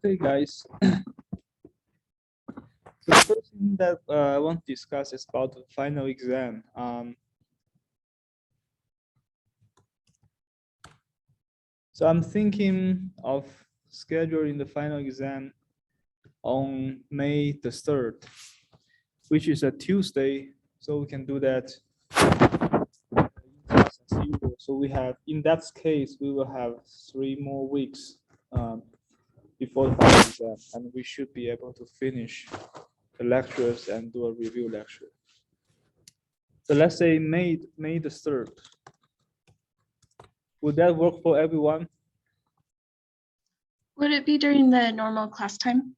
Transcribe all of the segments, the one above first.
Okay, guys. So the first thing that I want to discuss is about the final exam. So I'm thinking of scheduling the final exam on May the 3rd, which is a Tuesday. So we can do that. So we have, in that case, we will have 3 more weeks before the final exam, and we should be able to finish the lectures and do a review lecture. So let's say May the 3rd. Would that work for everyone? Would it be during the normal class time?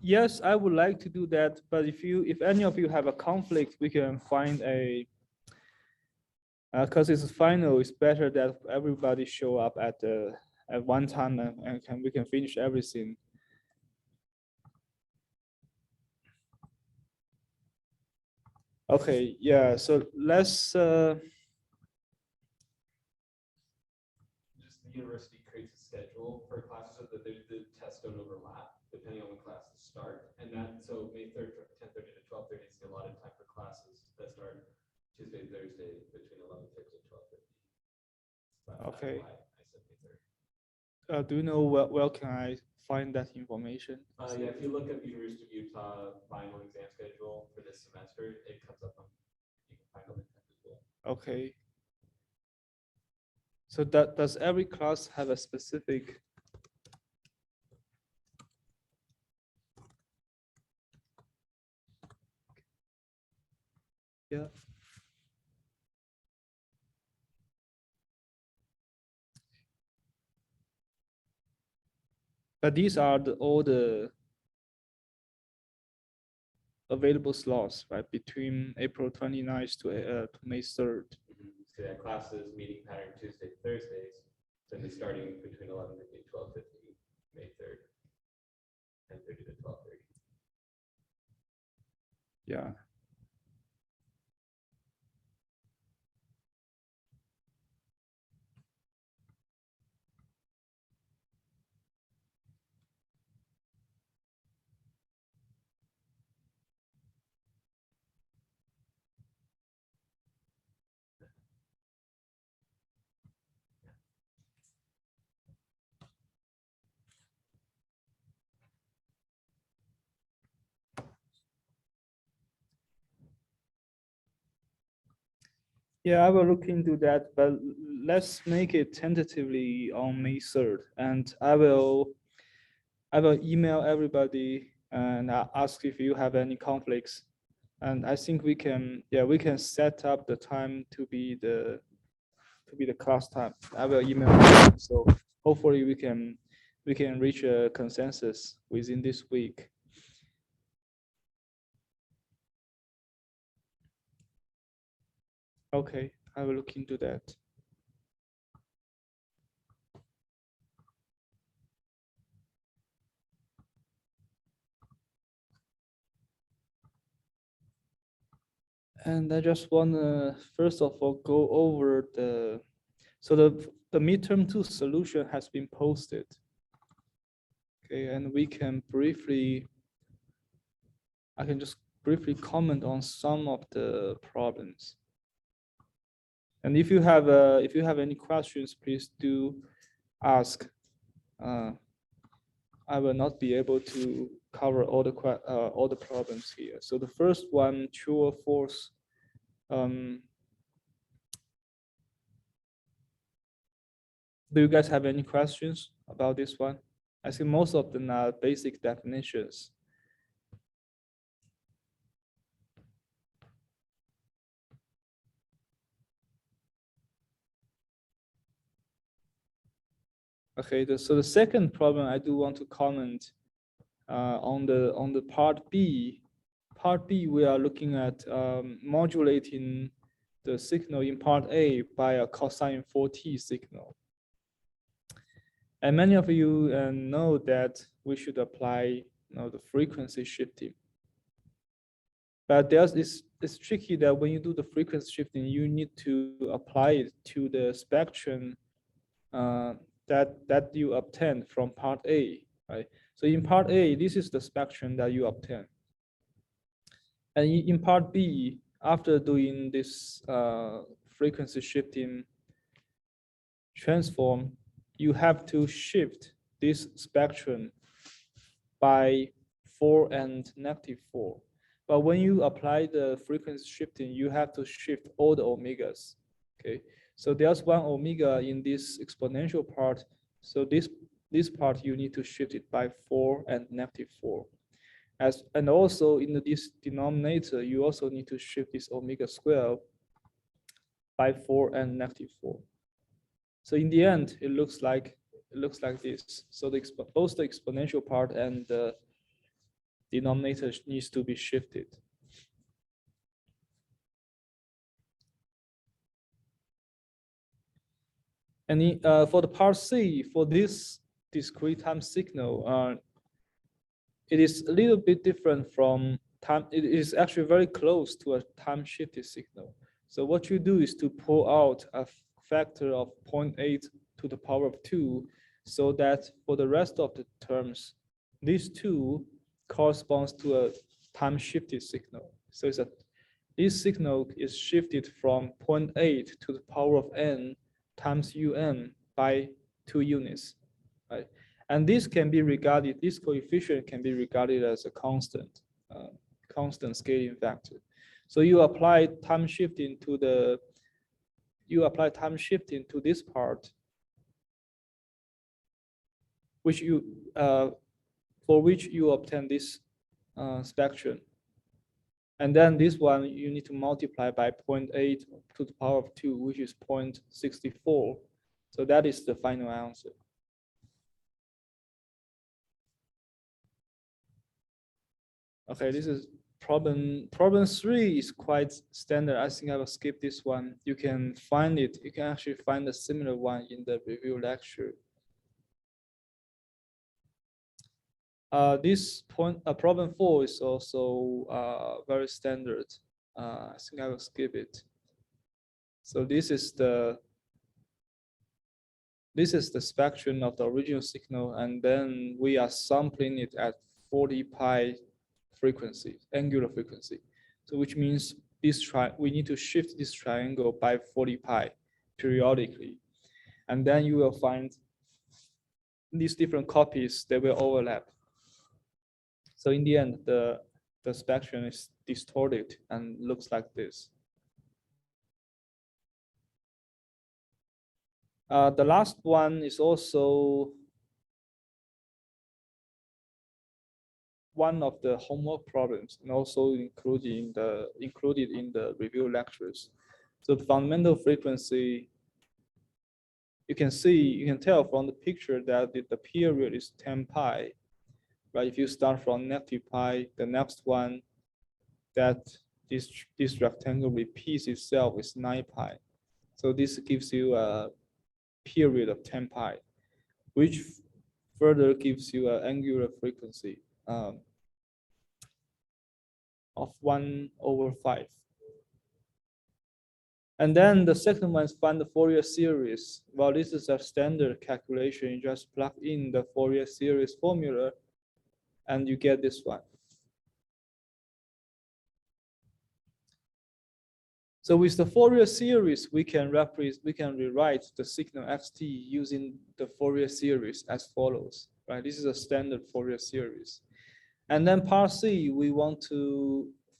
Yes, I would like to do that, but if any of you have a conflict, we can find a, because it's final, it's better that everybody show up at one time and we can finish everything. Okay, yeah, so let's just the university creates a schedule for classes so that the tests don't overlap depending on when classes start. And that, so May 3rd from 10:30 to 12:30 is the allotted time for classes that start Tuesday, Thursday between 11:50 and 12:50. Okay. That's why I said May 3rd. do you know where can I find that information? Yeah, if you look at the University of Utah final exam schedule for this semester, it comes up on, you can find on the test as well. Okay. So does every class have a specific? Yeah. But these are all the available slots, right? Between April 29th to May 3rd. So yeah, classes, meeting pattern Tuesday, Thursdays, then they're starting between 11:50 and 12:50, May 3rd, 10:30 to 12:30. Yeah. Yeah, I will look into that, but let's make it tentatively on May 3rd. And I will email everybody and ask if you have any conflicts. And I think we can set up the time to be the class time. I will email you. So hopefully we can reach a consensus within this week. Okay, I will look into that. And I just want to first of all go over the midterm 2 solution has been posted. Okay, and we can I can just briefly comment on some of the problems. And if you have any questions, please do ask. I will not be able to cover all the problems here. So the first one, true or false. Do you guys have any questions about this one? I think most of them are basic definitions. Okay, so the second problem I do want to comment on the part B. Part B, we are looking at modulating the signal in part A by a cosine 4t signal. And many of you know that we should apply the frequency shifting. But it's tricky that when you do the frequency shifting, you need to apply it to the spectrum that you obtained from part A, right? So in part A, this is the spectrum that you obtain. And in part B, after doing this frequency shifting transform, you have to shift this spectrum by 4 and -4. But when you apply the frequency shifting, you have to shift all the omegas, okay? So there's one omega in this exponential part. So this part, you need to shift it by 4 and -4. And also in this denominator, you also need to shift this omega square by 4 and -4. So in the end, it looks like this. So both the exponential part and the denominator needs to be shifted. And for the part C, for this discrete time signal, it is a little bit different from time. It is actually very close to a time shifted signal. So what you do is to pull out a factor of 0.8 to the power of 2, so that for the rest of the terms, these 2 corresponds to a time shifted signal. So it's this signal is shifted from 0.8 to the power of n times un by 2 units, right? And this can be regarded, this coefficient can be regarded as a constant scaling factor. So you apply time shifting to this part, which for which you obtain this spectrum. And then this one, you need to multiply by 0.8 to the power of 2, which is 0.64. So that is the final answer. Okay, this is problem 3 is quite standard. I think I will skip this one. You can find it. You can actually find a similar one in the review lecture. This problem 4 is also very standard. I think I will skip it. So this is the spectrum of the original signal, and then we are sampling it at 40 pi frequency, angular frequency. So which means we need to shift this triangle by 40 pi periodically, and then you will find these different copies that will overlap. So in the end, the spectrum is distorted and looks like this. The last one is also one of the homework problems, and also included in the review lectures. So the fundamental frequency, you can tell from the picture that the period is 10 pi. Right? If you start from -pi, the next one that this rectangle repeats itself is 9 pi. So this gives you a period of 10 pi, which further gives you an angular frequency of 1/5. And then the second one is find the Fourier series. Well, this is a standard calculation. You just plug in the Fourier series formula and you get this one. So with the Fourier series, we can rewrite the signal xt using the Fourier series as follows, right? This is a standard Fourier series. And then part C, we want to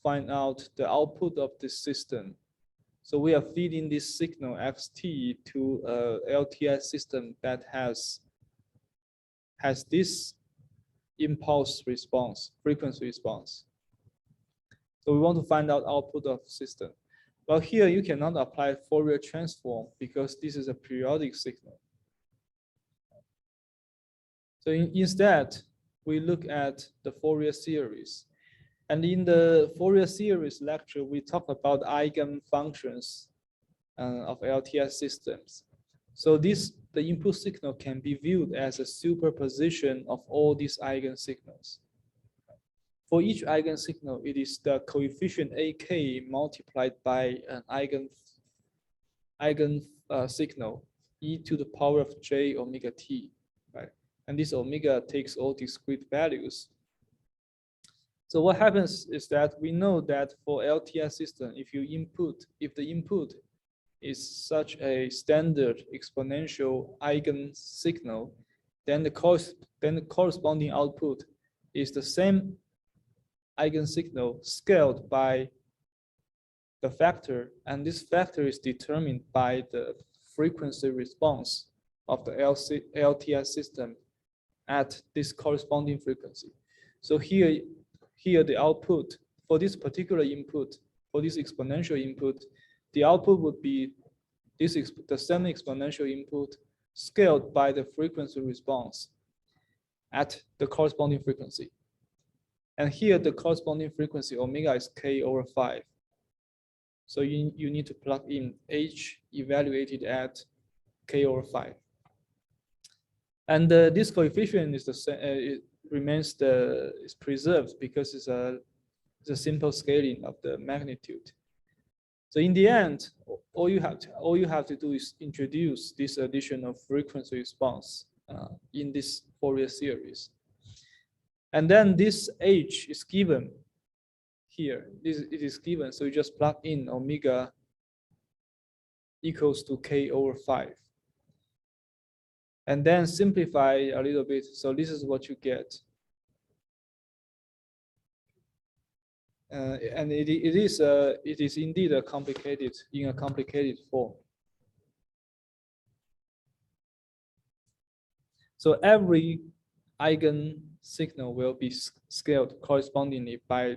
find out the output of this system. So we are feeding this signal xt to a LTI system that has this impulse response, frequency response. So we want to find out output of the system. But here you cannot apply Fourier transform because this is a periodic signal. So instead, we look at the Fourier series. And in the Fourier series lecture, we talk about eigenfunctions of LTI systems. So the input signal can be viewed as a superposition of all these eigensignals. For each eigensignal, it is the coefficient AK multiplied by an eigen signal e to the power of j omega t, right? And this omega takes all discrete values. So what happens is that we know that for LTI system, if the input is such a standard exponential eigen signal, then the corresponding output is the same eigen signal scaled by the factor, and this factor is determined by the frequency response of the LTI system at this corresponding frequency. So here the output for this particular input, for this exponential input, the output would be the same exponential input scaled by the frequency response at the corresponding frequency. And here the corresponding frequency omega is k over 5. So you need to plug in h evaluated at k over 5. And this coefficient is it remains is preserved because it's a simple scaling of the magnitude. So in the end, all you have to do is introduce this additional frequency response in this Fourier series, and then this h is given here. It is given, so you just plug in omega equals to k over 5. And then simplify a little bit. So this is what you get. And it is indeed a complicated form. So every eigen signal will be scaled correspondingly by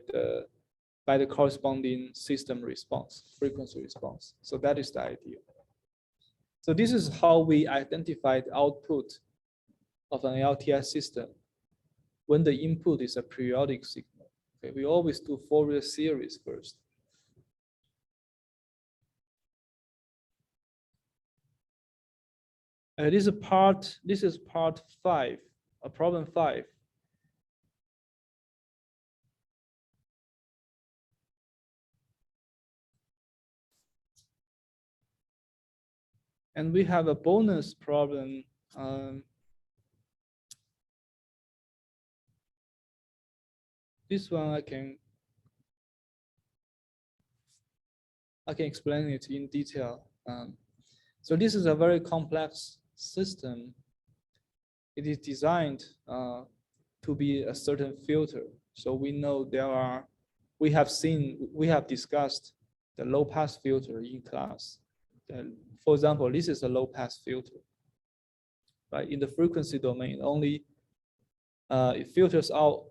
the corresponding system response, frequency response. So that is the idea. So this is how we identify the output of an LTI system when the input is a periodic signal. Okay, we always do Fourier series first. This is part 5, problem 5. And we have a bonus problem. This one I can explain it in detail. So this is a very complex system. It is designed to be a certain filter. So we know we have discussed the low pass filter in class. For example, this is a low pass filter, right? In the frequency domain, only it filters out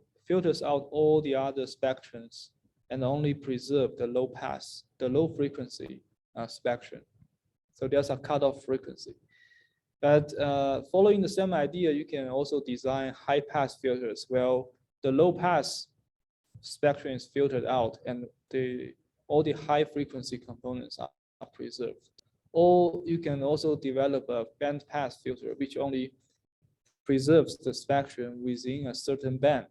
all the other spectrums and only preserve the low pass, the low frequency spectrum. So there's a cutoff frequency. But following the same idea, you can also design high pass filters. Well, the low pass spectrum is filtered out and all the high frequency components are preserved. Or you can also develop a band pass filter, which only preserves the spectrum within a certain band.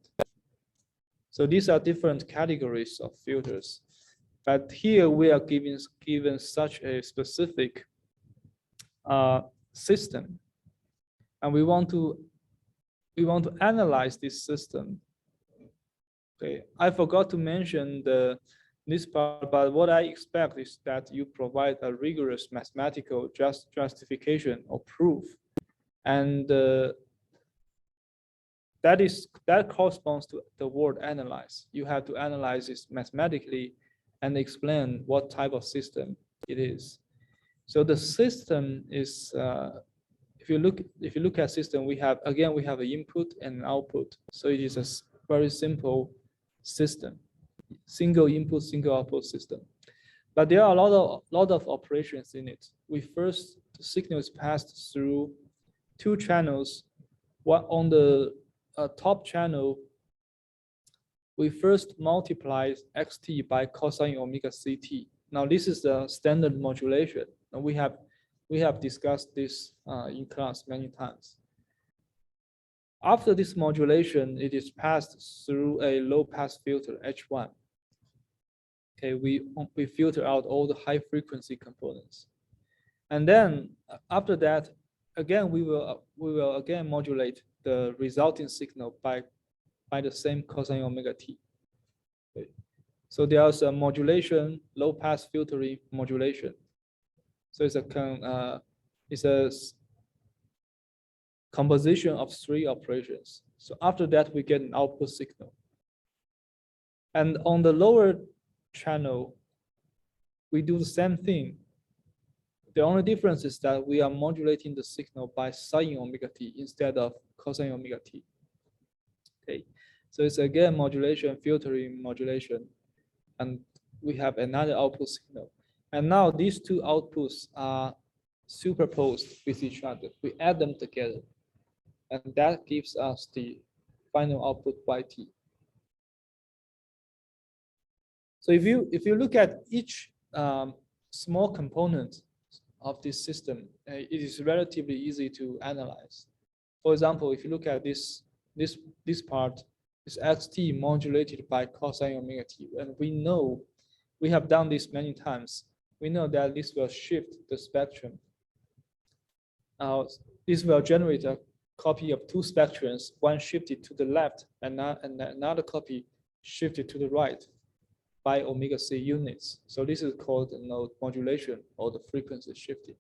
So these are different categories of filters. But here we are given such a specific system, and we want to analyze this system. Okay, I forgot to mention this part, but what I expect is that you provide a rigorous mathematical justification or proof, and that corresponds to the word analyze. You have to analyze this mathematically and explain what type of system it is. So the system is, if you look at system, we have an input and an output. So it is a very simple system, single input, single output system. But there are a lot of operations in it. The signal is passed through 2 channels. One on the top channel, we first multiply xt by cosine omega ct. Now this is the standard modulation, and we have discussed this in class many times. After this modulation, it is passed through a low pass filter H1. Okay, we filter out all the high frequency components. And then after that, again, we will again modulate the resulting signal by the same cosine omega t. Okay. So there's a modulation, low pass filtering modulation. So it's a composition of 3 operations. So after that, we get an output signal. And on the lower channel, we do the same thing. The only difference is that we are modulating the signal by sine omega t instead of cosine omega t. Okay, so it's again modulation, filtering, modulation, and we have another output signal. And now these 2 outputs are superposed with each other. We add them together, and that gives us the final output yt. So if you look at each small component of this system, it is relatively easy to analyze. For example, if you look at this part, is xt modulated by cosine omega t, and we know, we have done this many times. We know that this will shift the spectrum. This will generate a copy of 2 spectrums, one shifted to the left and another copy shifted to the right by omega c units. So this is called node modulation, or the frequency shifting.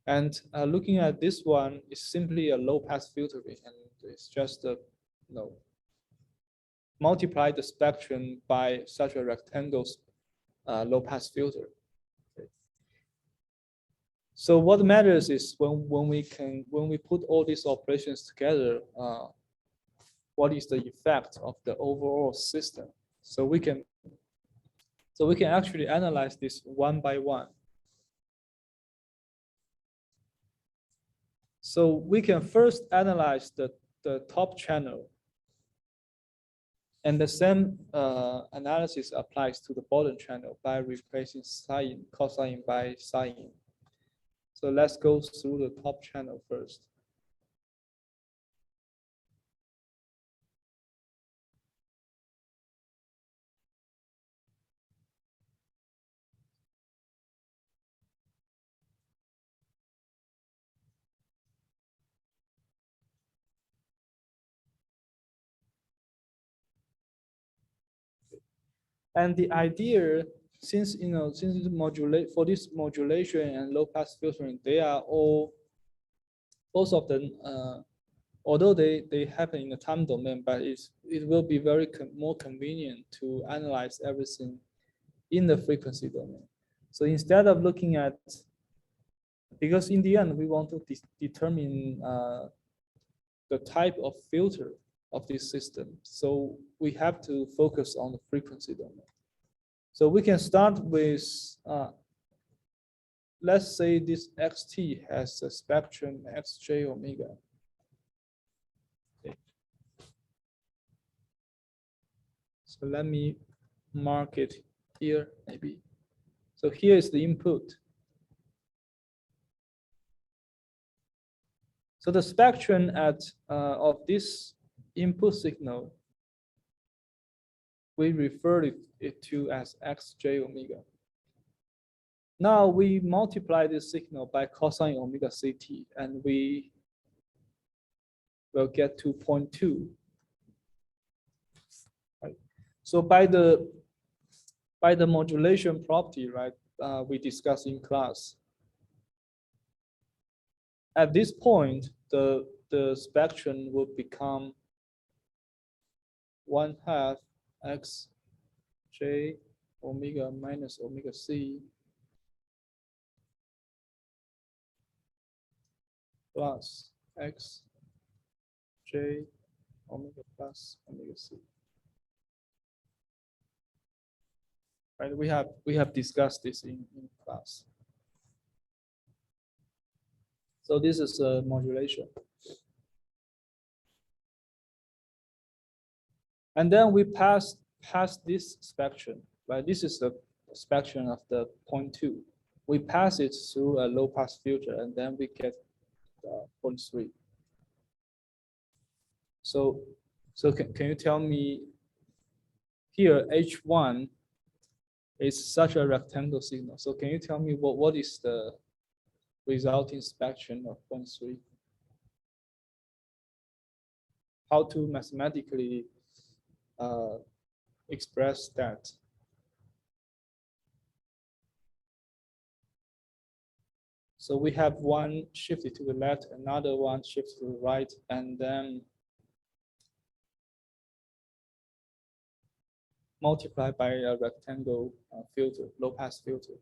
And looking at this one is simply a low pass filtering, and it's just multiply the spectrum by such a rectangle low pass filter. Okay. So what matters is when we put all these operations together, what is the effect of the overall system? So we can actually analyze this one by one. So we can first analyze the top channel, and the same analysis applies to the bottom channel by replacing sine, cosine by sine. So let's go through the top channel first. And the idea, since it's modulate for this modulation and low pass filtering, they are all, both of them, although they happen in the time domain, but it will be very more convenient to analyze everything in the frequency domain. So instead of looking at, because in the end we want to determine the type of filter of this system, so we have to focus on the frequency domain. So we can start with, let's say this xt has a spectrum xj omega. Okay. So let me mark it here, maybe. So here is the input. So the spectrum of this input signal, we refer it to as xj omega. Now we multiply this signal by cosine omega ct, and we will get to 0.2. Right. So by the modulation property, right, we discussed in class. At this point, the spectrum will become 1/2 xj omega minus omega c plus xj omega plus omega c. Right, we have discussed this in class. So this is a modulation. And then we pass this spectrum, right? This is the spectrum of the 0.2. We pass it through a low pass filter, and then we get 0.3. So can you tell me here H1 is such a rectangle signal. So can you tell me what is the resulting spectrum of 0.3. How to mathematically express that. So we have one shifted to the left, another one shifted to the right, and then multiply by a rectangle filter, low pass filter.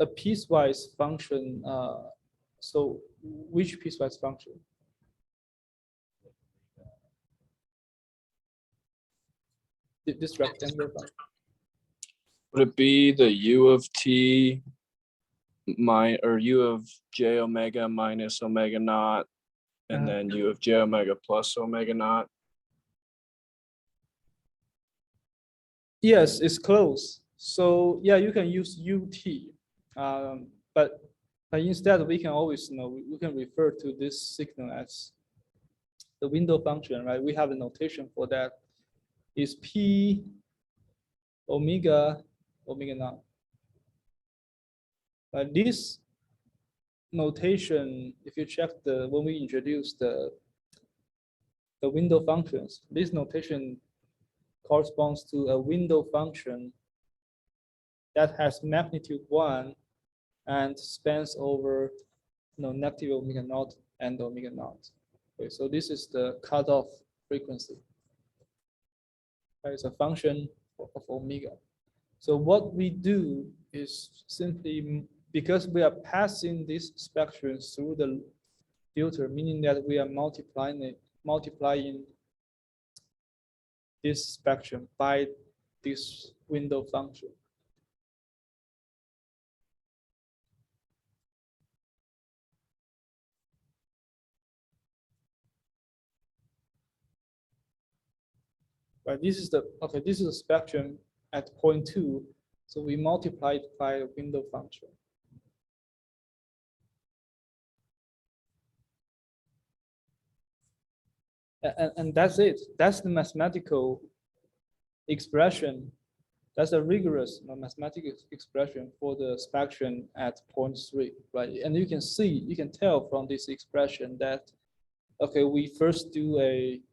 A piecewise function, so which piecewise function? This rectangular function. Would it be the u of t or u of j omega minus omega naught, and then u of j omega plus omega naught? Yes, it's close. So yeah, you can use ut, but instead we can always we can refer to this signal as the window function, right? We have a notation for that. Is p omega naught. But this notation, if you check when we introduce the window functions, this notation corresponds to a window function that has magnitude 1 and spans over negative omega naught and omega naught. Okay, so this is the cutoff frequency. It's a function of omega. So what we do is simply, because we are passing this spectrum through the filter, meaning that we are multiplying this spectrum by this window function. Right, this is a spectrum at 0.2, so we multiply it by a window function. And that's it. That's the mathematical expression. That's a rigorous mathematical expression for the spectrum at 0.3, right? And you can tell from this expression that, okay, we first do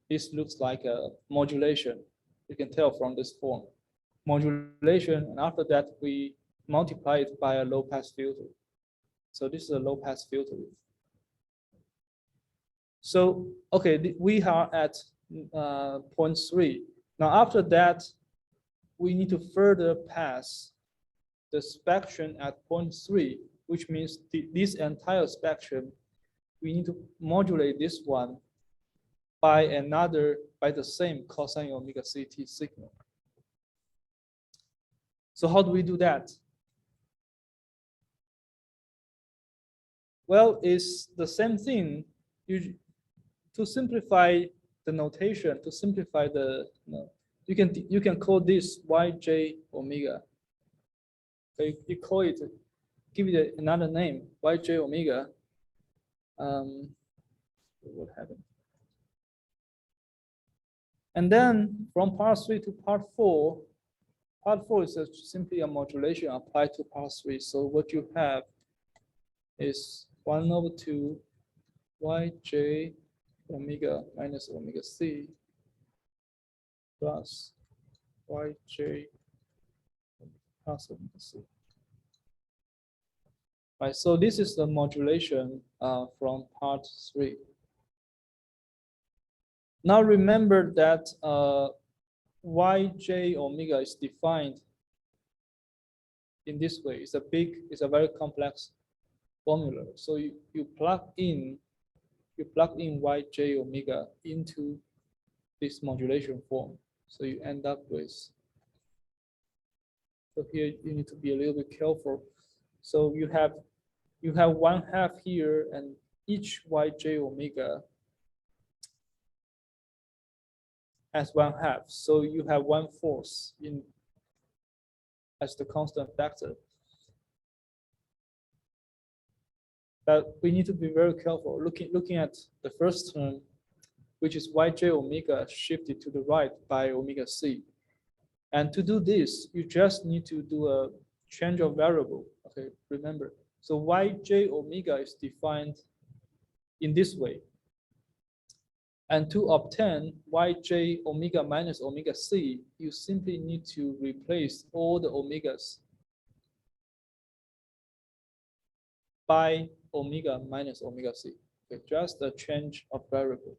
this looks like a modulation. You can tell from this form. Modulation, and after that, we multiply it by a low pass filter. So this is a low pass filter. So, okay, we are at 0.3. Now, after that, we need to further pass the spectrum at 0.3, which means this entire spectrum, we need to modulate this one by the same cosine omega ct signal. So how do we do that? Well, it's the same thing. To simplify the notation, to simplify you can call this yj omega. Okay, you call it, give it another name, yj omega. What happened? And then from part 3 to part 4, part 4 is simply a modulation applied to part 3. So what you have is 1/2 yj omega minus omega c plus yj plus omega c. Right, so this is the modulation from part 3. Now remember that yj omega is defined in this way. It's a very complex formula. So you plug in yj omega into this modulation form. So you end up with, so here you need to be a little bit careful. So you have 1/2 here, and each yj omega as 1/2. So you have 1/4 as the constant factor. But we need to be very careful. Looking at the first term, which is yj omega shifted to the right by omega c. And to do this, you just need to do a change of variable. Okay, remember. So yj omega is defined in this way. And to obtain yj omega minus omega c, you simply need to replace all the omegas by omega minus omega c. Okay, just a change of variable.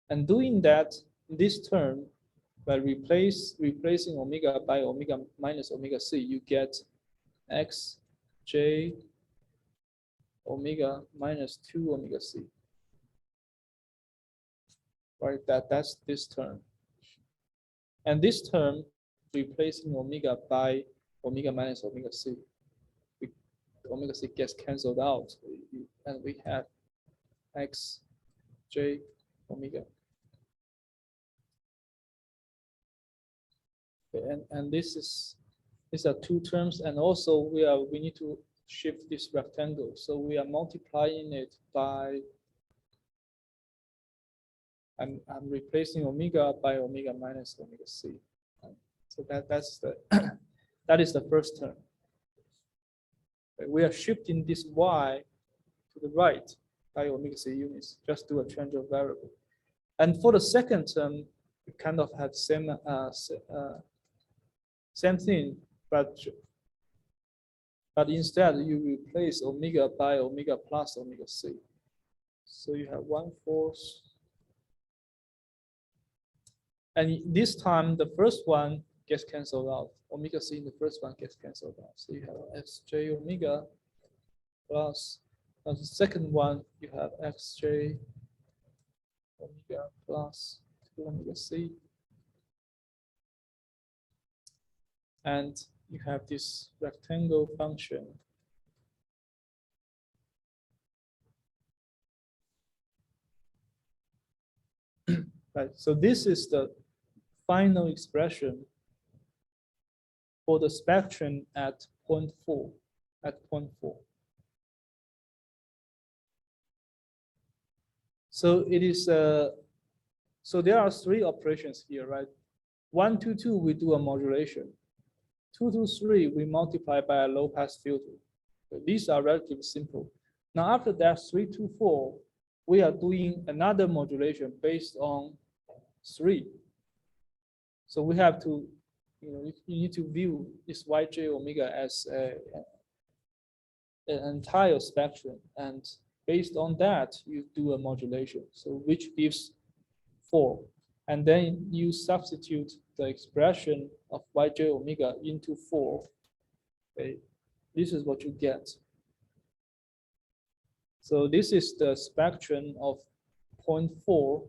And doing that, this term, by replacing omega by omega minus omega c, you get xj omega minus 2 omega c. Right, that's this term. And this term, replacing omega by omega minus omega c, omega c gets canceled out, and we have xj omega. Okay, and these are two terms, and also we need to shift this rectangle, so we are multiplying it by. I'm replacing omega by omega minus omega c. So that's the that is the first term. We are shifting this y to the right by omega c units. Just do a change of variable. And for the second term, we kind of have same thing, but instead you replace omega by omega plus omega c. So you have 1/4. And this time, the first one gets canceled out. Omega c in the first one gets canceled out. So you have xj omega plus, the second one, you have xj omega plus 2 omega c. And you have this rectangle function. Right, so this is the final expression for the spectrum at point 4. So it is so there are three operations here, right? 1, 2, 2, we do a modulation. 2 to 3, we multiply by a low pass filter. So these are relatively simple. Now after that, 3 to 4, we are doing another modulation based on 3. So we have to, you need to view this yj omega as an entire spectrum, and based on that, you do a modulation. So which gives 4, and then you substitute the expression of yj omega into 4. Okay, this is what you get. So this is the spectrum of point 4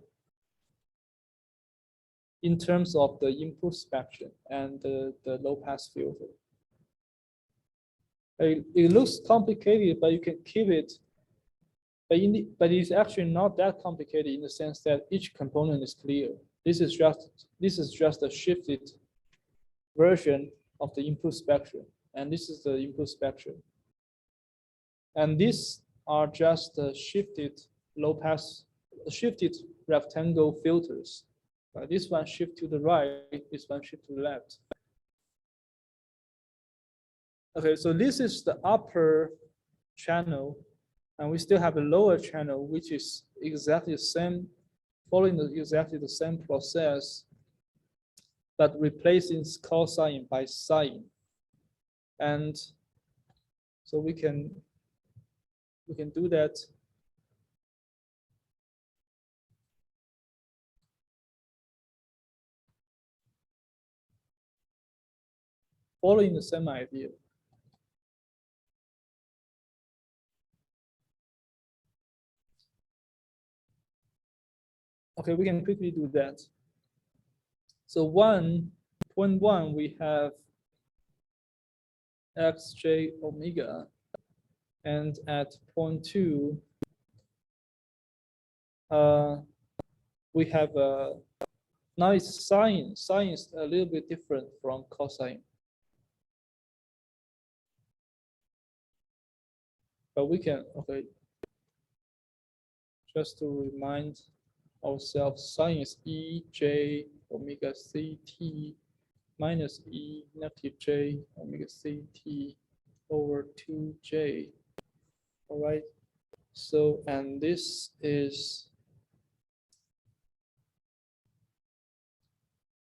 in terms of the input spectrum and the low pass filter. It looks complicated, but you can keep it. But it's actually not that complicated in the sense that each component is clear. This is just a shifted version of the input spectrum, and this is the input spectrum. And these are just shifted low pass, shifted rectangle filters. This one shift to the right, this one shift to the left. Okay, so this is the upper channel, and we still have a lower channel, which is exactly the same, following exactly the same process, but replacing cosine by sine. And so we can do that. Following the same idea. Okay, we can quickly do that. So 1.1, we have xj omega, and at point 2, we have now it's sine. Sine is a little bit different from cosine. but we can, okay. Just to remind ourselves, sine is E J omega C T minus E negative J omega C T over 2J. All right. So, and this is,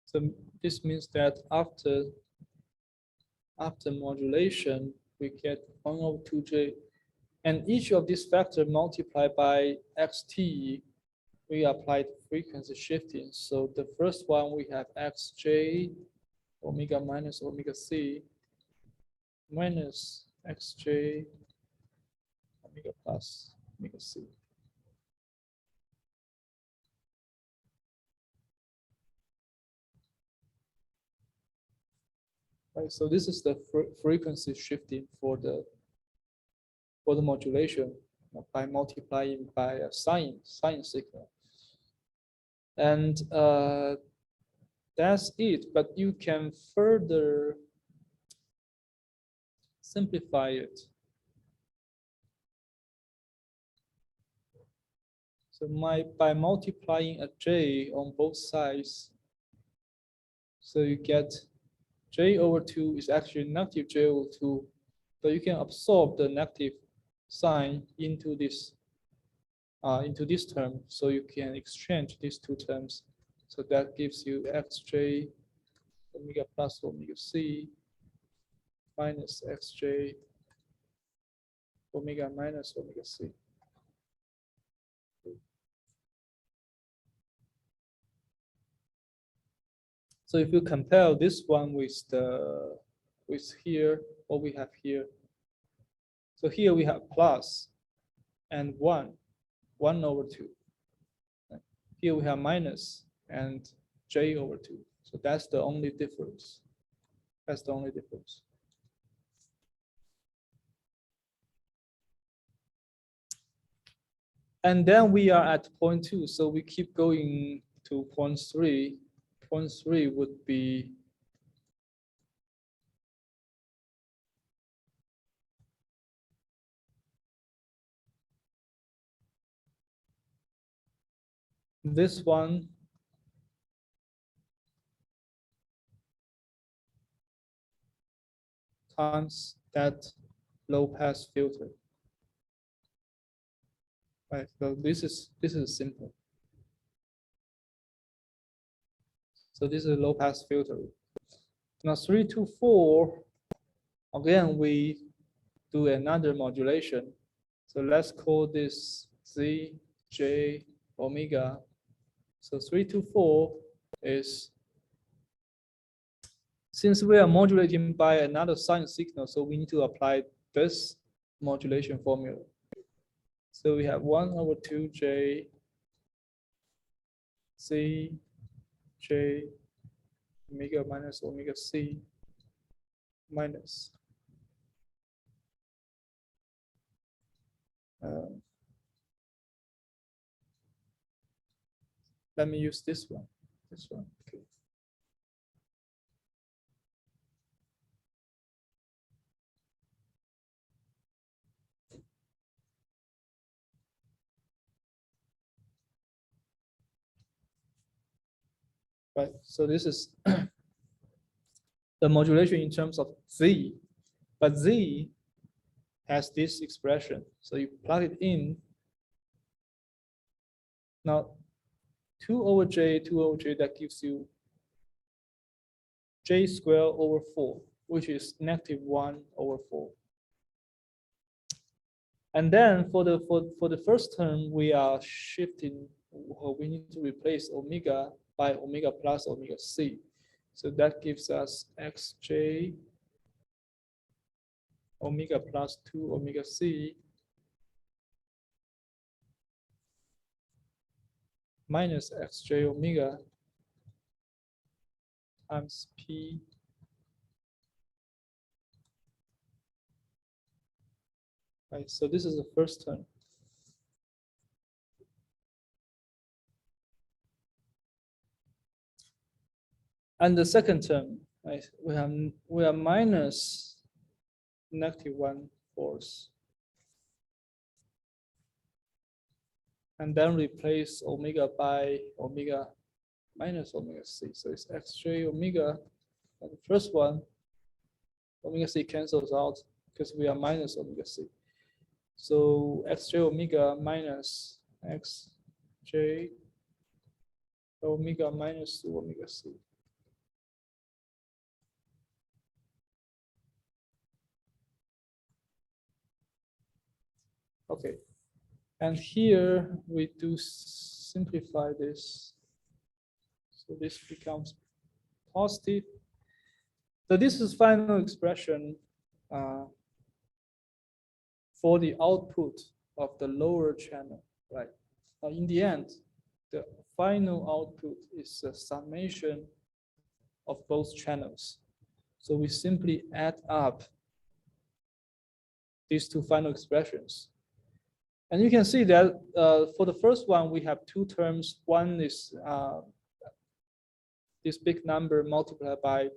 so this means that after modulation, we get 1 over 2J. And each of these factors multiplied by xt, we applied frequency shifting. So the first one, we have xj omega minus omega c minus xj omega plus omega c. Right, so this is the frequency shifting for the modulation by multiplying by a sine signal. And that's it, but you can further simplify it. So by multiplying a j on both sides, so you get j over 2 is actually negative j over 2, but you can absorb the negative sign into this term, so you can exchange these two terms. So that gives you xj omega plus omega c minus xj omega minus omega c. So if you compare this one with here, what we have here. So here we have plus and 1 over 2. Here we have minus and j over 2. So that's the only difference. That's the only difference. And then we are at point 2. So we keep going to point 3. Point 3 would be this one times that low pass filter. Right, so this is simple. So this is a low pass filter. Now 3 to 4, again we do another modulation. So let's call this Z, J, omega. So 3 to 4 is, since we are modulating by another sine signal, so we need to apply this modulation formula. So we have 1 over 2J C J omega minus omega C minus let me use this one. Okay. Right, so this is the modulation in terms of Z, but Z has this expression. So you plug it in. Now 2 over J, that gives you J squared over 4, which is negative 1 over 4. And then for the first term, we are shifting, we need to replace omega by omega plus omega C. So that gives us xj omega plus 2 omega C minus xj omega times P right. So this is the first term. And the second term, right, we have minus negative 1/4 and then replace omega by omega minus omega c. So it's xj omega. And the first one, omega c cancels out because we are minus omega c. So xj omega minus xj omega minus omega c. Okay, and here we do simplify this. So this becomes positive. So this is final expression for the output of the lower channel, right? Now in the end, the final output is a summation of both channels. So we simply add up these two final expressions. And you can see that for the first one, we have two terms. One is this big number multiplied by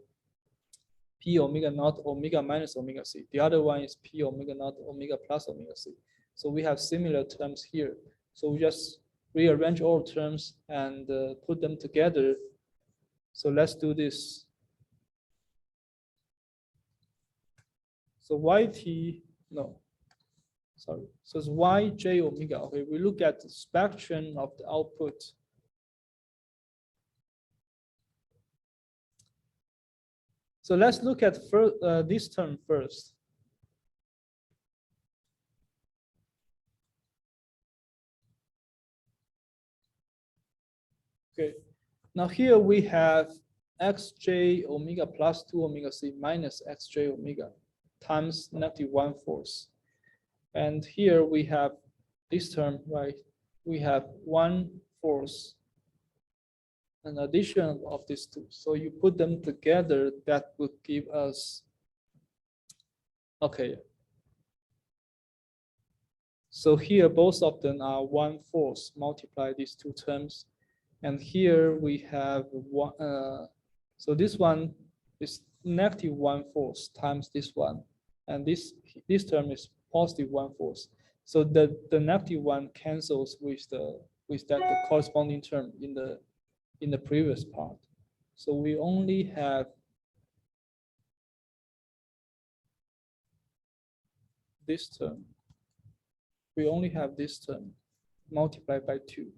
p omega naught omega minus omega c. The other one is p omega naught omega plus omega c. So we have similar terms here. So we just rearrange all terms and put them together. So let's do this. So yt, no, sorry. So it's yj omega. Okay, we look at the spectrum of the output. So let's look at this term first. Okay, now here we have xj omega plus 2 omega c minus xj omega times -1/4. And here we have this term, right? We have 1/4, an addition of these two. So you put them together, that would give us, okay. So here, both of them are 1/4, multiply these two terms. And here we have one, so this one is -1/4 times this one. And this term is +1/4. So the -1 cancels with the corresponding term in the previous part. So we only have this term. We only have this term multiplied by 2.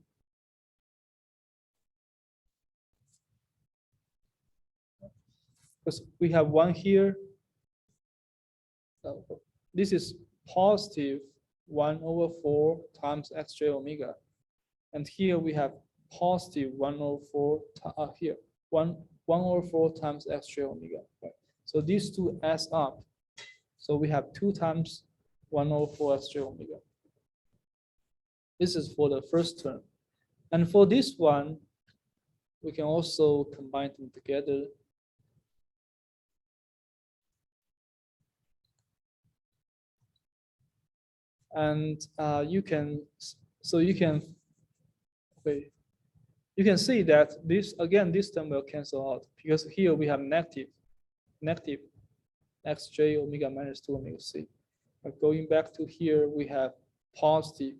Because we have 1 here. This is +1/4 times xj omega. And here we have +1/4 here, 1/4 times xj omega. Right? So these two adds up. So we have 2 times 1/4 xj omega. This is for the first term. And for this one, we can also combine them together. And you can see that this term will cancel out because here we have negative xj omega minus 2 omega c. But going back to here, we have positive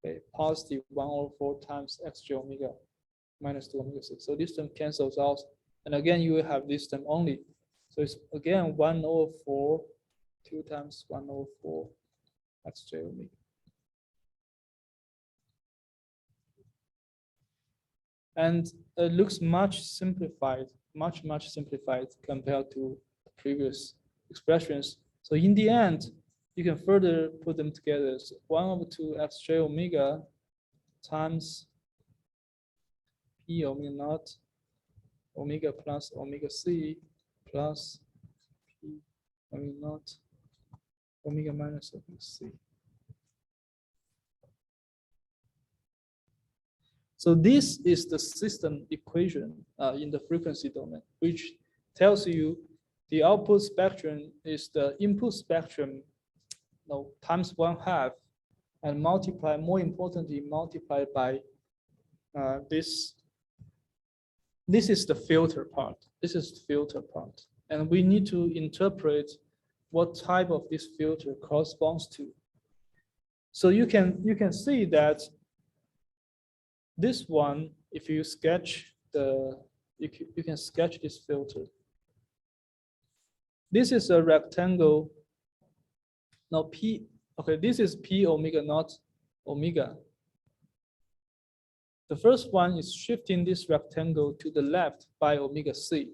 1/4 times xj omega minus 2 omega c. So this term cancels out, and again you will have this term only. So it's again 1/4, 2 times 1/4 xj omega. And it looks much simplified, much simplified compared to the previous expressions. So in the end, you can further put them together. So 1/2 xj omega times p omega naught omega plus omega c plus p omega naught omega minus omega c. So this is the system equation in the frequency domain, which tells you the output spectrum is the input spectrum times 1/2 and multiply, more importantly, multiplied by this. This is the filter part. This is the filter part. And we need to interpret what type of this filter corresponds to. So you can see that This one, if you sketch you can sketch this filter. This is a rectangle. Now P, okay, this is P omega naught omega. The first one is shifting this rectangle to the left by omega C.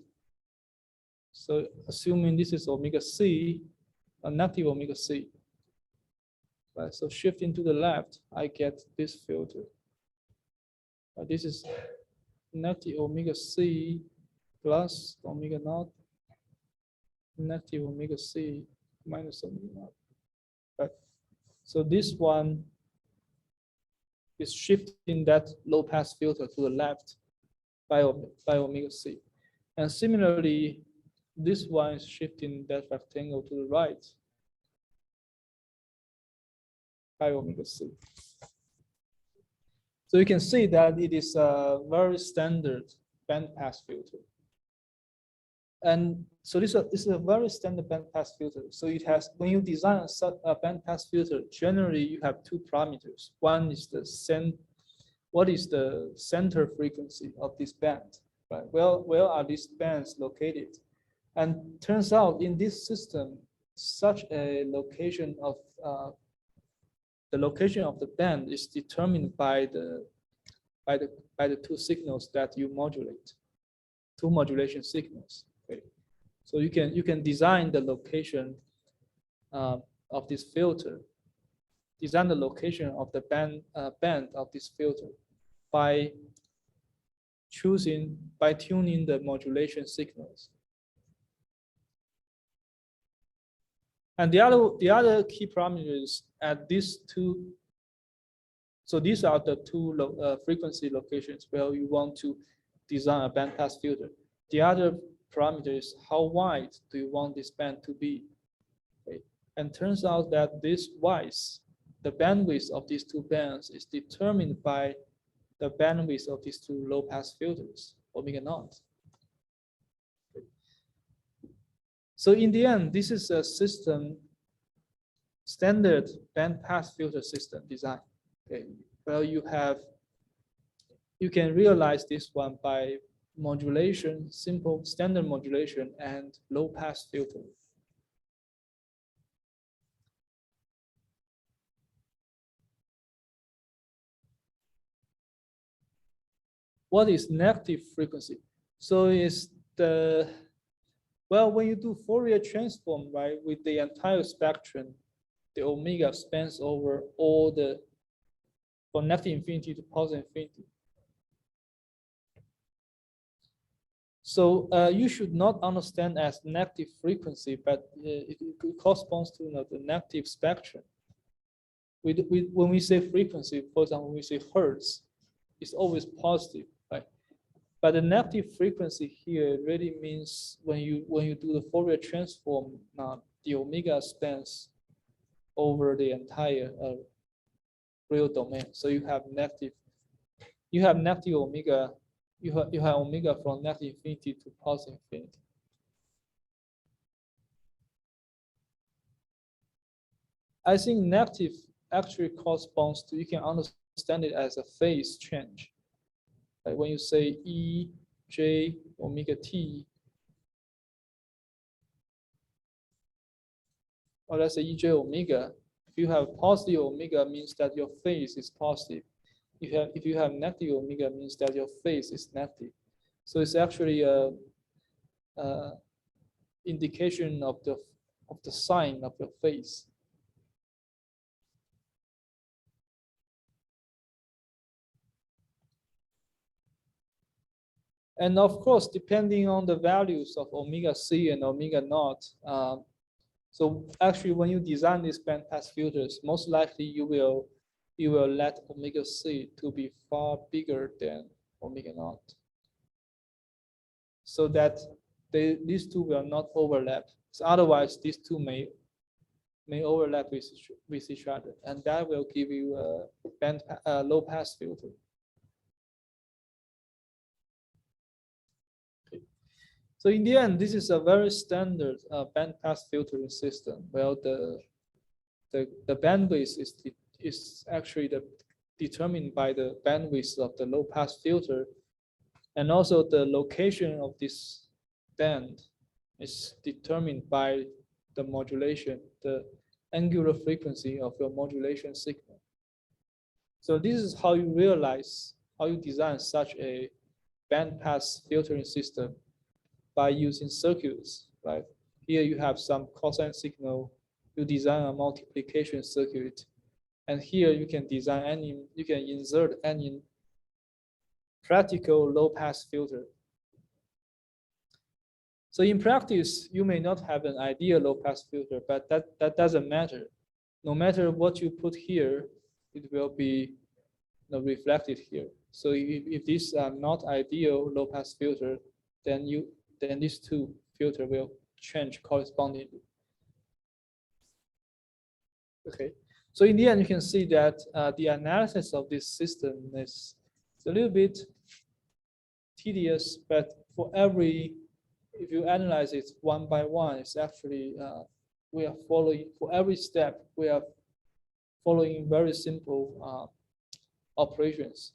So assuming this is omega C, a negative omega C. Right, so shifting to the left, I get this filter. This is negative omega C plus omega naught, negative omega C minus omega naught. Right. So this one is shifting that low pass filter to the left by omega C. And similarly, this one is shifting that rectangle to the right by omega C. So you can see that it is a very standard bandpass filter. And so this is a very standard bandpass filter. So it has, when you design a bandpass filter, generally you have two parameters. One is what is the center frequency of this band, right? Where are these bands located? And turns out in this system, such a location of the location of the band is determined by the two signals that you modulate, two modulation signals. Okay. So you can design the location of this filter, design the location of the band of this filter by tuning the modulation signals. And the other key parameters at these two, so these are the two frequency locations where you want to design a bandpass filter. The other parameter is how wide do you want this band to be? Okay. And turns out that this width, the bandwidth of these two bands is determined by the bandwidth of these two low pass filters, omega naught. So in the end, this is a system, standard bandpass filter system design. Okay. Well, you can realize this one by modulation, simple standard modulation and low pass filter. What is negative frequency? So it's when you do Fourier transform, right, with the entire spectrum, the omega spans over all from negative infinity to positive infinity. So you should not understand as negative frequency, but it corresponds to the negative spectrum. When we say frequency, for example, when we say hertz, it's always positive, right? But the negative frequency here really means when you do the Fourier transform, the omega spans over the entire real domain. So you have negative omega. You have omega from negative infinity to positive infinity. I think negative actually corresponds to, you can understand it as a phase change. Like when you say E, J, omega T, or let's say EJ omega, if you have positive omega, means that your phase is positive. If you have negative omega, means that your phase is negative. So it's actually a indication of the sign of your phase. And of course, depending on the values of omega C and omega naught, so actually when you design these bandpass filters, most likely you will let omega C to be far bigger than omega naught, so that these two will not overlap. So otherwise, these two may overlap with each other, and that will give you a low pass filter. So in the end, this is a very standard bandpass filtering system. Well, the bandwidth is actually determined by the bandwidth of the low pass filter. And also the location of this band is determined by the modulation, the angular frequency of your modulation signal. So this is how you realize, how you design such a band pass filtering system by using circuits, right? Here you have some cosine signal, you design a multiplication circuit, and here you can design any, you can insert any practical low pass filter. So in practice, you may not have an ideal low pass filter, but that doesn't matter. No matter what you put here, it will be reflected here. So if these are not ideal low pass filter, then these two filter will change correspondingly. Okay, so in the end, you can see that the analysis of this system is a little bit tedious, but for every, if you analyze it one by one, it's actually, we are following, for every step, we are following very simple operations,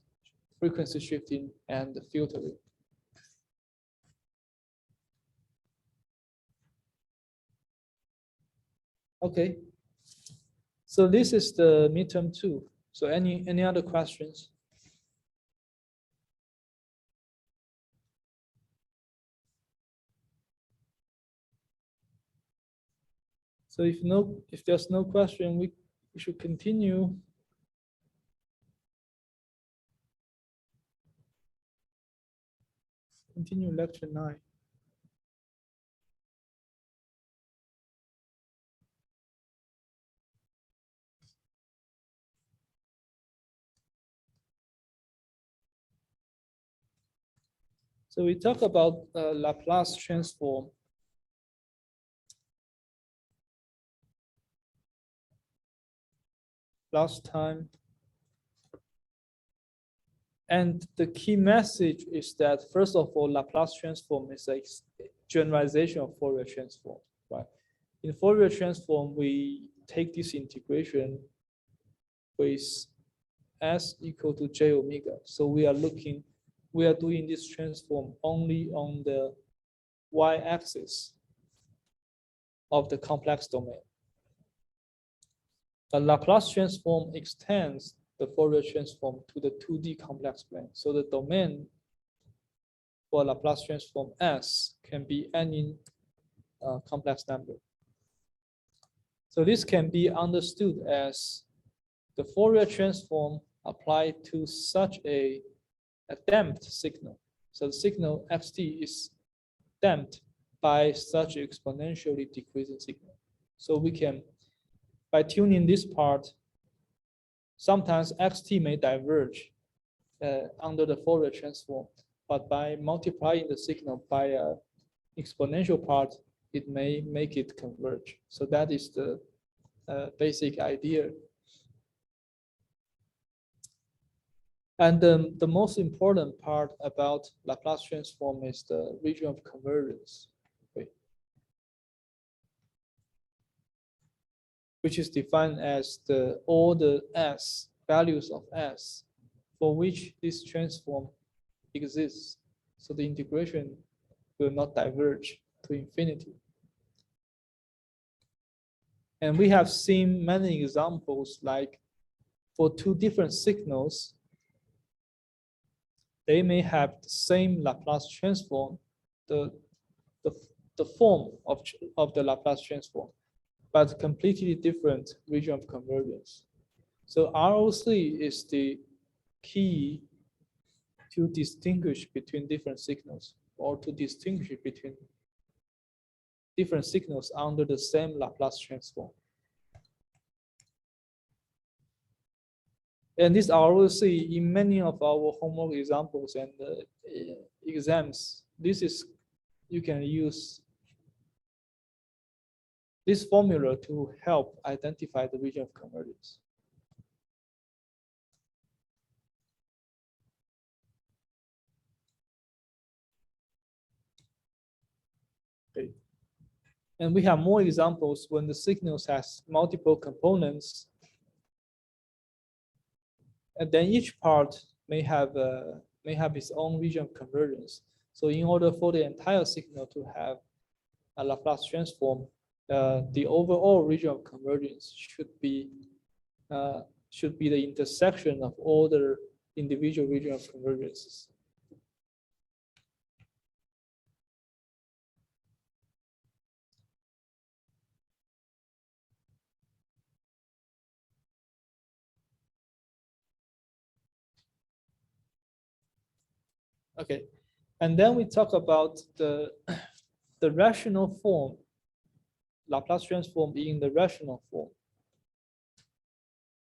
frequency shifting and filtering. Okay, so this is the midterm 2. So any other questions? So if there's no question, we should continue. Continue lecture 9. So we talk about Laplace transform. Last time. And the key message is that, first of all, Laplace transform is a generalization of Fourier transform, right? In Fourier transform, we take this integration with s equal to j omega. So we are doing this transform only on the y-axis of the complex domain. The Laplace transform extends the Fourier transform to the 2D complex plane. So the domain for Laplace transform S can be any complex number. So this can be understood as the Fourier transform applied to such a damped signal. So the signal xt is damped by such exponentially decreasing signal. So we can, by tuning this part, sometimes xt may diverge under the Fourier transform, but by multiplying the signal by an exponential part, it may make it converge. So that is the basic idea. And the most important part about Laplace transform is the region of convergence, okay, which is defined as all the s values of s for which this transform exists. So the integration will not diverge to infinity. And we have seen many examples, like for two different signals, they may have the same Laplace transform, the form of the Laplace transform, but completely different region of convergence. So ROC is the key to distinguish between different signals, or to distinguish between different signals under the same Laplace transform. And this ROC in many of our homework examples and exams, you can use this formula to help identify the region of convergence. Okay. And we have more examples when the signals has multiple components. And then each part may have its own region of convergence. So in order for the entire signal to have a Laplace transform, the overall region of convergence should be the intersection of all the individual region of convergences. Okay, and then we talk about the rational form, Laplace transform being the rational form.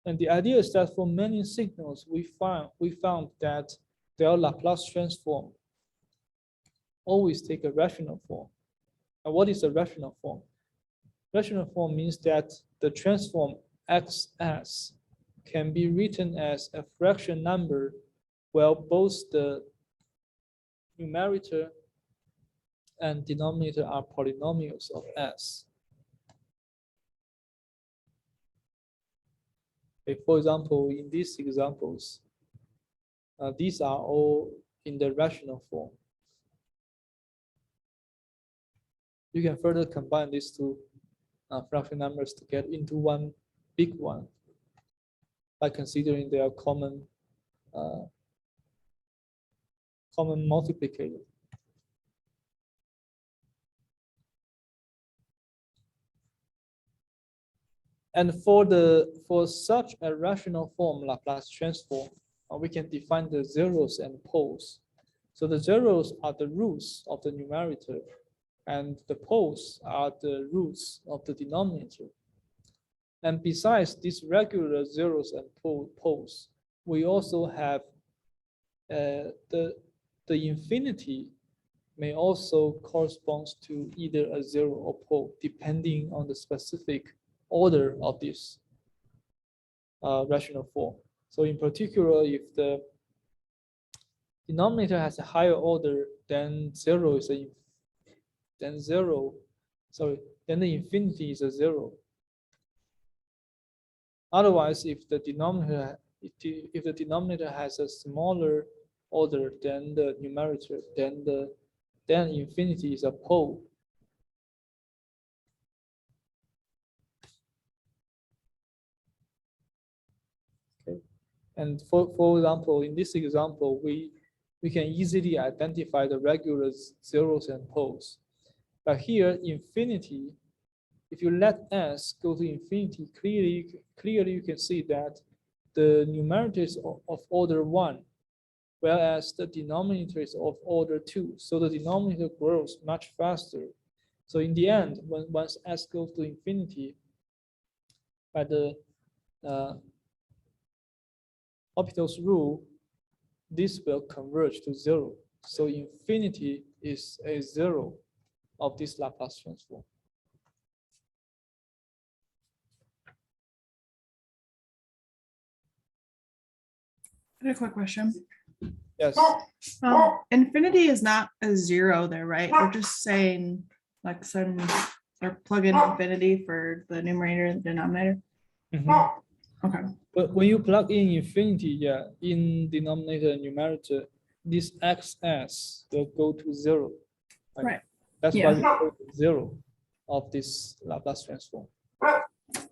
And the idea is that for many signals, we found that their Laplace transform always take a rational form. And what is a rational form? Rational form means that the transform xs can be written as a fraction number where both the numerator and denominator are polynomials of s. Okay, for example, in these examples, these are all in the rational form. You can further combine these two fraction numbers to get into one big one by considering their common multiplicator. And for such a rational form Laplace transform, we can define the zeros and poles. So the zeros are the roots of the numerator, and the poles are the roots of the denominator. And besides these regular zeros and poles, we also have the infinity may also correspond to either a zero or pole, depending on the specific order of this rational form. So in particular, if the denominator has a higher order, then then the infinity is a zero. Otherwise, if the denominator has a smaller order than the numerator, then infinity is a pole. Okay, and for example, in this example, we can easily identify the regular zeros and poles. But here, infinity, if you let s go to infinity, clearly you can see that the numerator is of order 1, whereas the denominator is of order 2. So the denominator grows much faster. So in the end, once s goes to infinity, by the Hopital's rule, this will converge to 0. So infinity is a 0 of this Laplace transform. I have a quick question. Yes. Infinity is not a 0 there, right? We're just saying like or plug in infinity for the numerator and the denominator. Mhm. Okay. But when you plug in infinity, yeah, in denominator and numerator, this xs will go to 0. Right. That's Yeah. why we call it 0 of this Laplace transform. Oh,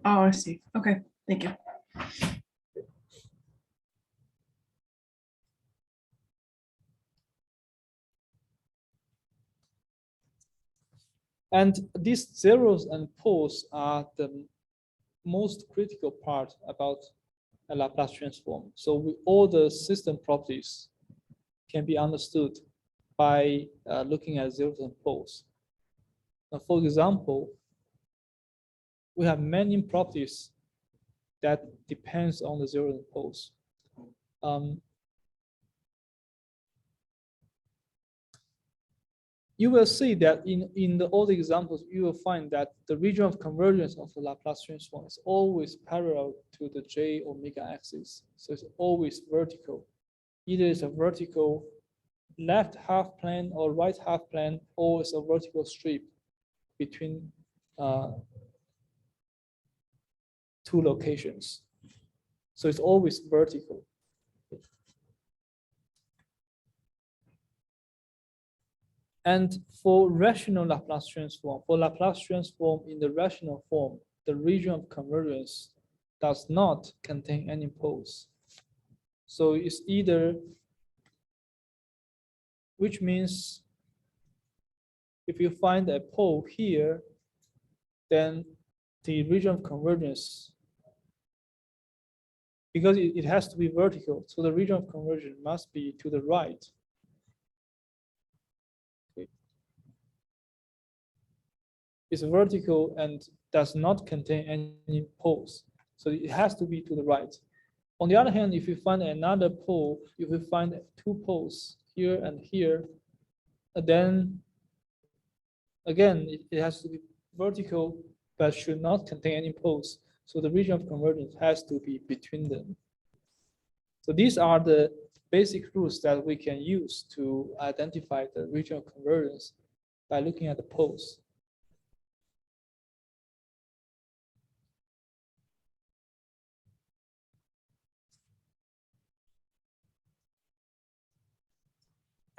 I see. Okay. Thank you. And these zeros and poles are the most critical part about a Laplace transform. So all the system properties can be understood by looking at zeros and poles. Now, for example, we have many properties that depends on the zeros and poles. You will see that in all the examples, you will find that the region of convergence of the Laplace transform is always parallel to the j omega axis. So it's always vertical. Either it's a vertical left half plane or right half plane, or it's a vertical strip between two locations. So it's always vertical. And for rational Laplace transform, for Laplace transform in the rational form, the region of convergence does not contain any poles. So it's either, which means if you find a pole here, then the region of convergence, because it has to be vertical, so the region of convergence must be to the right. Okay. It's vertical and does not contain any poles, so it has to be to the right. On the other hand, if you find another pole, if you find two poles here and here, then again, it has to be vertical, but should not contain any poles. So the region of convergence has to be between them. So these are the basic rules that we can use to identify the region of convergence by looking at the poles.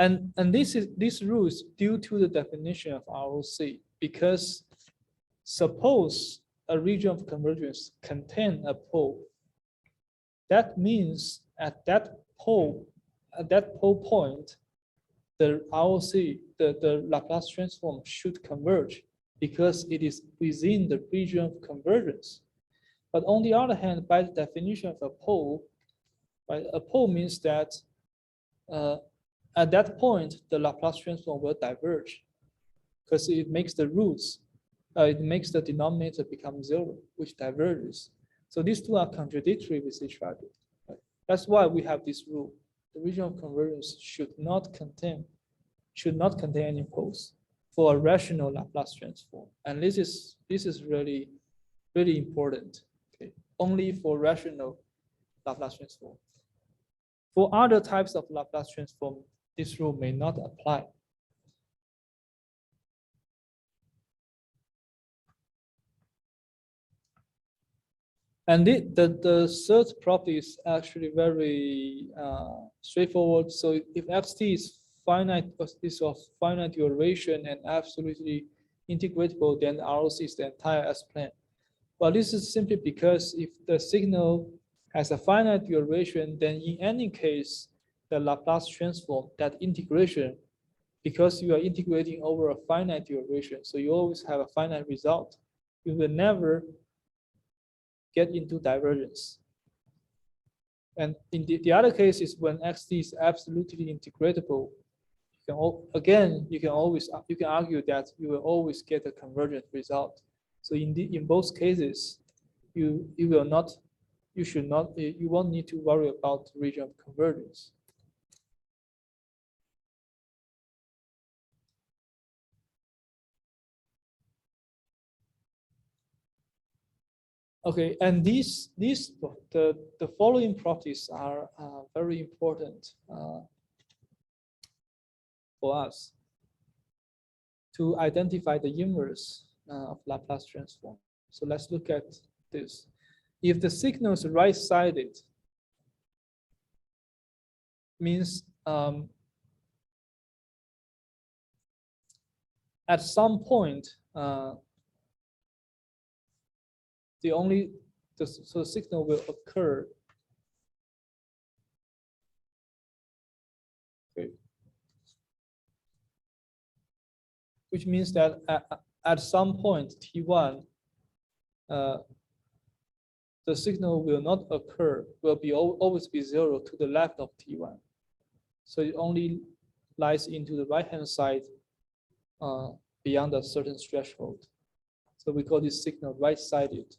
And this rule is due to the definition of ROC, because suppose a region of convergence contain a pole. That means at that pole point, the ROC, the Laplace transform should converge because it is within the region of convergence. But on the other hand, by the definition of a pole, a pole means that at that point, the Laplace transform will diverge because it makes the roots, it makes the denominator become zero, which diverges. So these two are contradictory with each other. Right? That's why we have this rule. The region of convergence should not contain any poles for a rational Laplace transform. And this is really, really important. Okay? Only for rational Laplace transform. For other types of Laplace transform, this rule may not apply. And the third property is actually very straightforward. So if xt is finite, is of finite duration and absolutely integratable, then ROC is the entire S-plane. Well, this is simply because if the signal has a finite duration, then in any case, the Laplace transform, that integration, because you are integrating over a finite duration, so you always have a finite result. You will never get into divergence. And in the other case is when xt is absolutely integratable. You can argue that you will always get a convergent result. So in both cases, you won't need to worry about the region of convergence. Okay, and the following properties are very important for us to identify the inverse of Laplace transform. So let's look at this. If the signal is right-sided, means at some point the signal will occur. Okay. Which means that at some point T1, the signal will not occur, will always be zero to the left of T1. So it only lies into the right-hand side beyond a certain threshold. So we call this signal right-sided.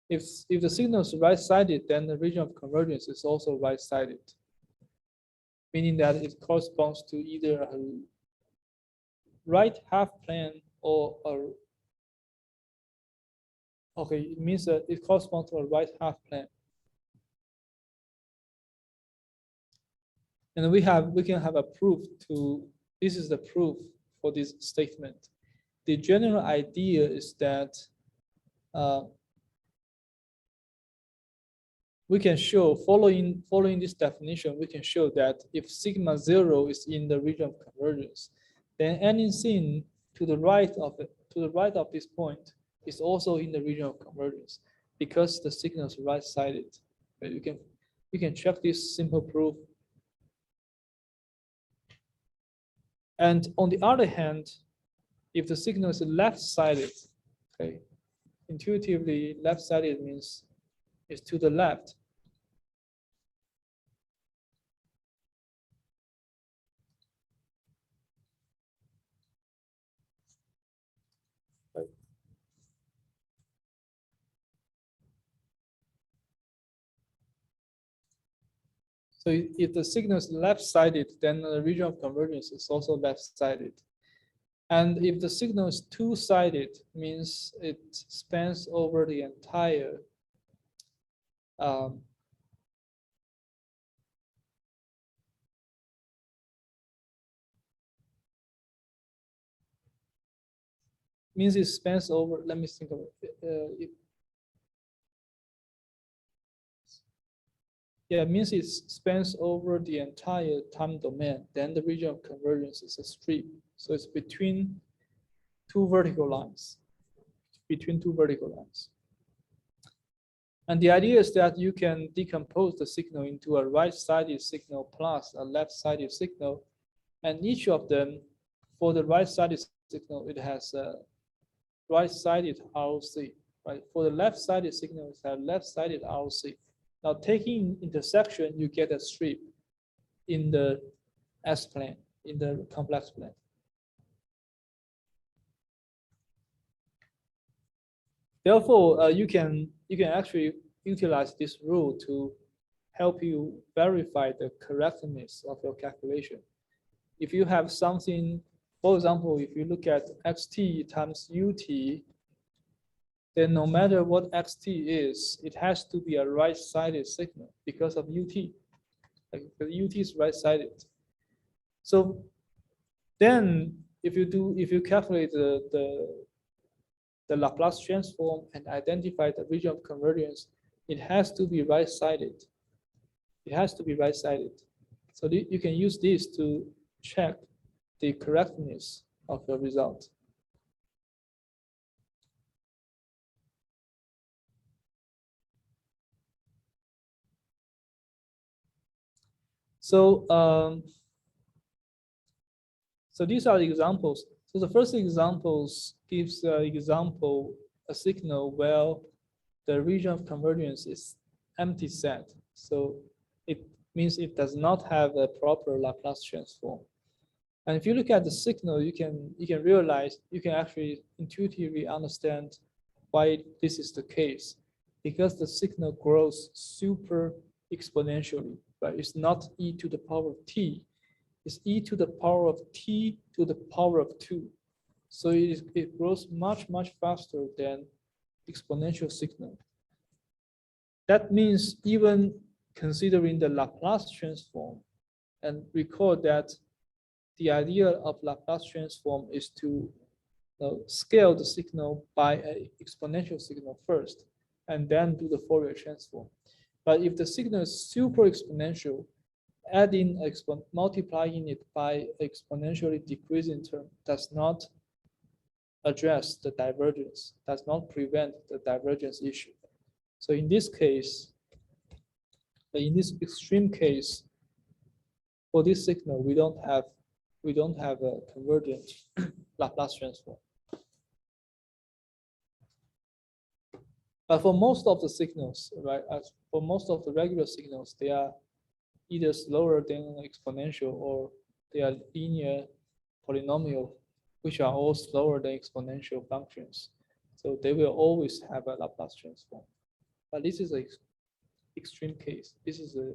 If the signal is right-sided, then the region of convergence is also right-sided, meaning that it corresponds to either a right half plane or a, okay, it means that it corresponds to a right half plane. And we can have a proof to, this is the proof for this statement. The general idea is that we can show following this definition, we can show that if sigma 0 is in the region of convergence, then anything to the right of it, to the right of this point is also in the region of convergence because the signal is right-sided. Right? You can check this simple proof. And on the other hand, if the signal is left-sided, okay, intuitively left-sided means it's to the left. Right. So if the signal is left-sided, then the region of convergence is also left-sided. And if the signal is two-sided, means it spans over the entire means it spans over, let me think of it. Yeah, it means it spans over the entire time domain. Then the region of convergence is a strip. So it's between two vertical lines, And the idea is that you can decompose the signal into a right-sided signal plus a left-sided signal. And each of them, for the right-sided signal, it has a right-sided ROC. Right? For the left-sided signal, it has left-sided ROC. Now, taking intersection, you get a strip in the S-plane, in the complex plane. Therefore, you can actually utilize this rule to help you verify the correctness of your calculation. If you have something, for example, if you look at xt times ut, then no matter what xt is, it has to be a right-sided signal because of ut. Like the ut is right-sided. So then, if you calculate the Laplace transform and identify the region of convergence, it has to be right-sided. It has to be right-sided. So you can use this to check the correctness of your result. So, so these are the examples. So the first examples gives a signal where the region of convergence is empty set. So it means it does not have a proper Laplace transform. And if you look at the signal, you can realize, you can actually intuitively understand why this is the case, because the signal grows super exponentially, right? It's not e to the power of t, it's e to the power of t to the power of 2. So it grows much faster than exponential signal. That means even considering the Laplace transform, and recall that the idea of Laplace transform is to scale the signal by an exponential signal first, and then do the Fourier transform. But if the signal is super exponential, multiplying it by exponentially decreasing term does not address the divergence, does not prevent the divergence issue. So in this case, in this extreme case, for this signal, we don't have a convergent Laplace transform. But for most of the signals, right, for most of the regular signals, they are either slower than exponential or they are linear polynomial, which are all slower than exponential functions. So they will always have a Laplace transform. But this is an extreme case. This is an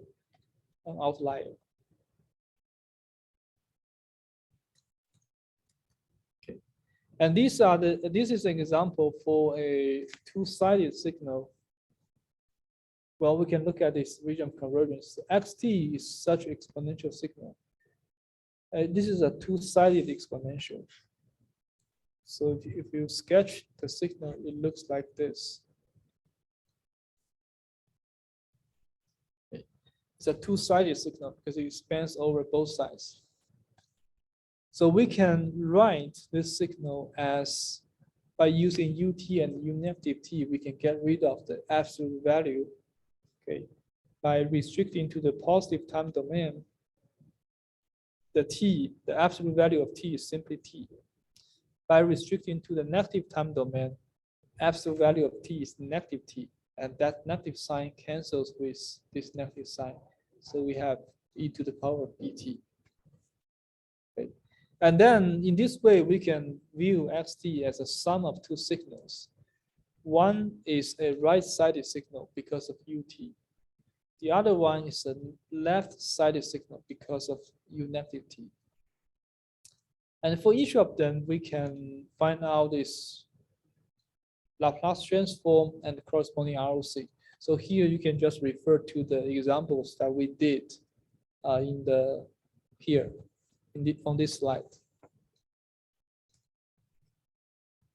outlier. Okay. And this is an example for a two-sided signal. Well, we can look at this region of convergence. Xt is such exponential signal. This is a two-sided exponential. So if you sketch the signal, it looks like this. It's a two-sided signal because it spans over both sides. So we can write this signal as, by using ut and negative t, we can get rid of the absolute value. Okay, by restricting to the positive time domain, the absolute value of t is simply t. By restricting to the negative time domain, absolute value of t is negative t, and that negative sign cancels with this negative sign. So we have e to the power of bt. Okay. And then in this way, we can view xt as a sum of two signals. One is a right-sided signal because of ut. The other one is a left-sided signal because of u negative t. And for each of them, we can find out this Laplace transform and the corresponding ROC. So here you can just refer to the examples that we did on this slide.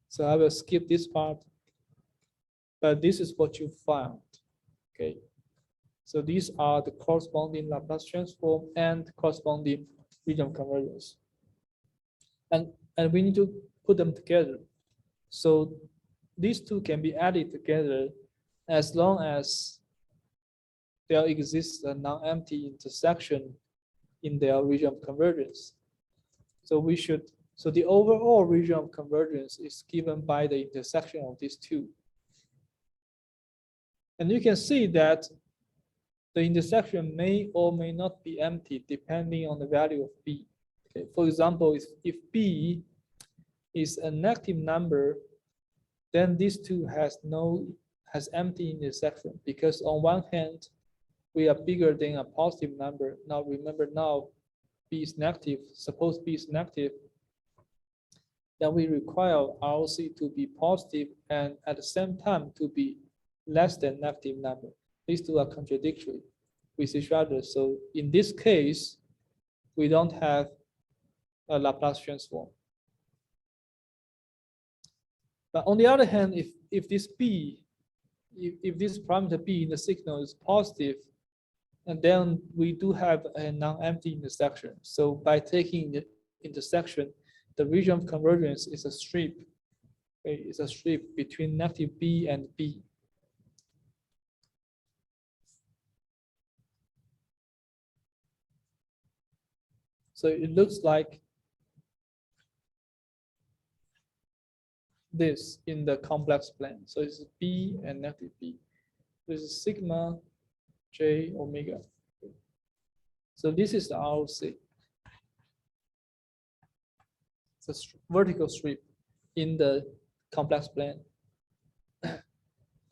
So I will skip this part, but this is what you found. Okay. So these are the corresponding Laplace transform and corresponding region of convergence. And we need to put them together. So these two can be added together as long as there exists a non-empty intersection in their region of convergence. So the overall region of convergence is given by the intersection of these two. And you can see that the intersection may or may not be empty depending on the value of b. Okay. For example, if b is a negative number, then these two has empty intersection, because on one hand, we are bigger than a positive number. Now remember, now b is negative. Suppose b is negative, then we require ROC to be positive and at the same time to be less than negative number. These two are contradictory with each other. So in this case, we don't have a Laplace transform. But on the other hand, if this parameter b in the signal is positive, and then we do have a non-empty intersection. So by taking the intersection, the region of convergence is a strip. Okay, it's a strip between negative b and b. So it looks like this in the complex plane. So it's b and negative b. This is sigma j omega. So this is the ROC. It's a vertical strip in the complex plane.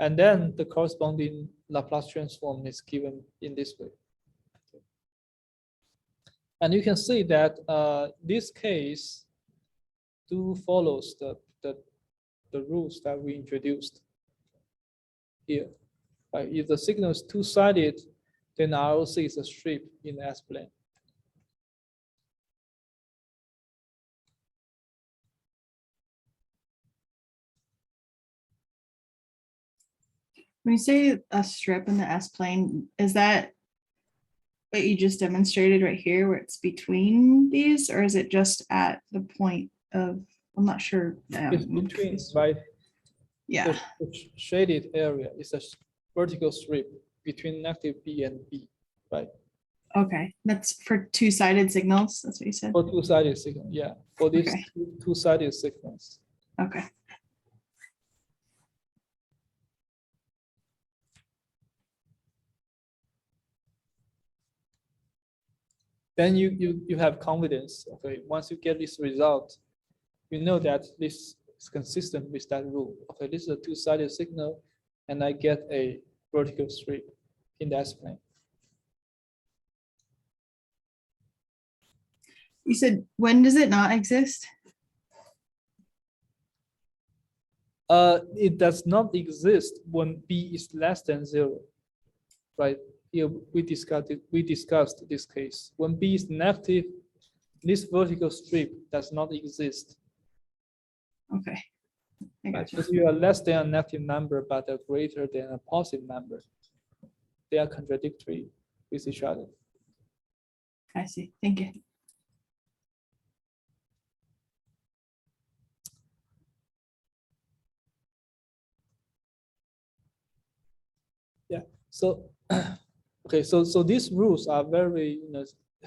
And then the corresponding Laplace transform is given in this way. And you can see that this case follows the rules that we introduced here. Right? If the signal is two-sided, then ROC is a strip in the S-plane. When you say a strip in the S-plane, is that what you just demonstrated right here where it's between these, or is it just at the point of, I'm not sure. It's between, right? Yeah. The shaded area is a vertical strip between negative b and b, right? Okay, that's for two-sided signals. That's what you said. For two-sided signal, yeah. For these Okay. two-sided signals. Okay. Then you have confidence. Okay, once you get this result, you know that this is consistent with that rule. Okay, this is a two-sided signal, and I get a vertical strip in the S-plane. You said, when does it not exist? It does not exist when b is less than 0, right? Here we discussed this case. When b is negative, this vertical strip does not exist. Okay. I got you. Because you are less than a negative number, but are greater than a positive number. They are contradictory with each other. I see. Thank you. So, okay, so these rules are very,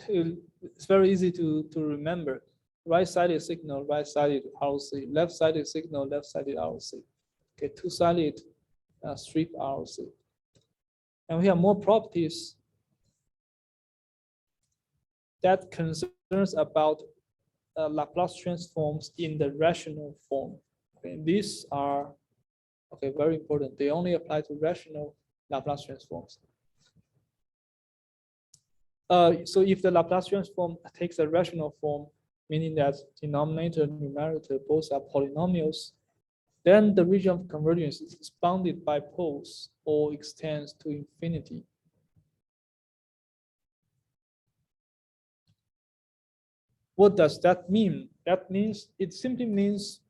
it's very easy to remember. Right-sided signal, right-sided RLC. Left-sided signal, left-sided RLC. Okay, two-sided strip RLC. And we have more properties that concerns about Laplace transforms in the rational form. Okay, these are very important. They only apply to rational Laplace transforms. So if the Laplace transform takes a rational form, meaning that denominator and numerator both are polynomials, then the region of convergence is bounded by poles or extends to infinity. What does that mean? That means it simply means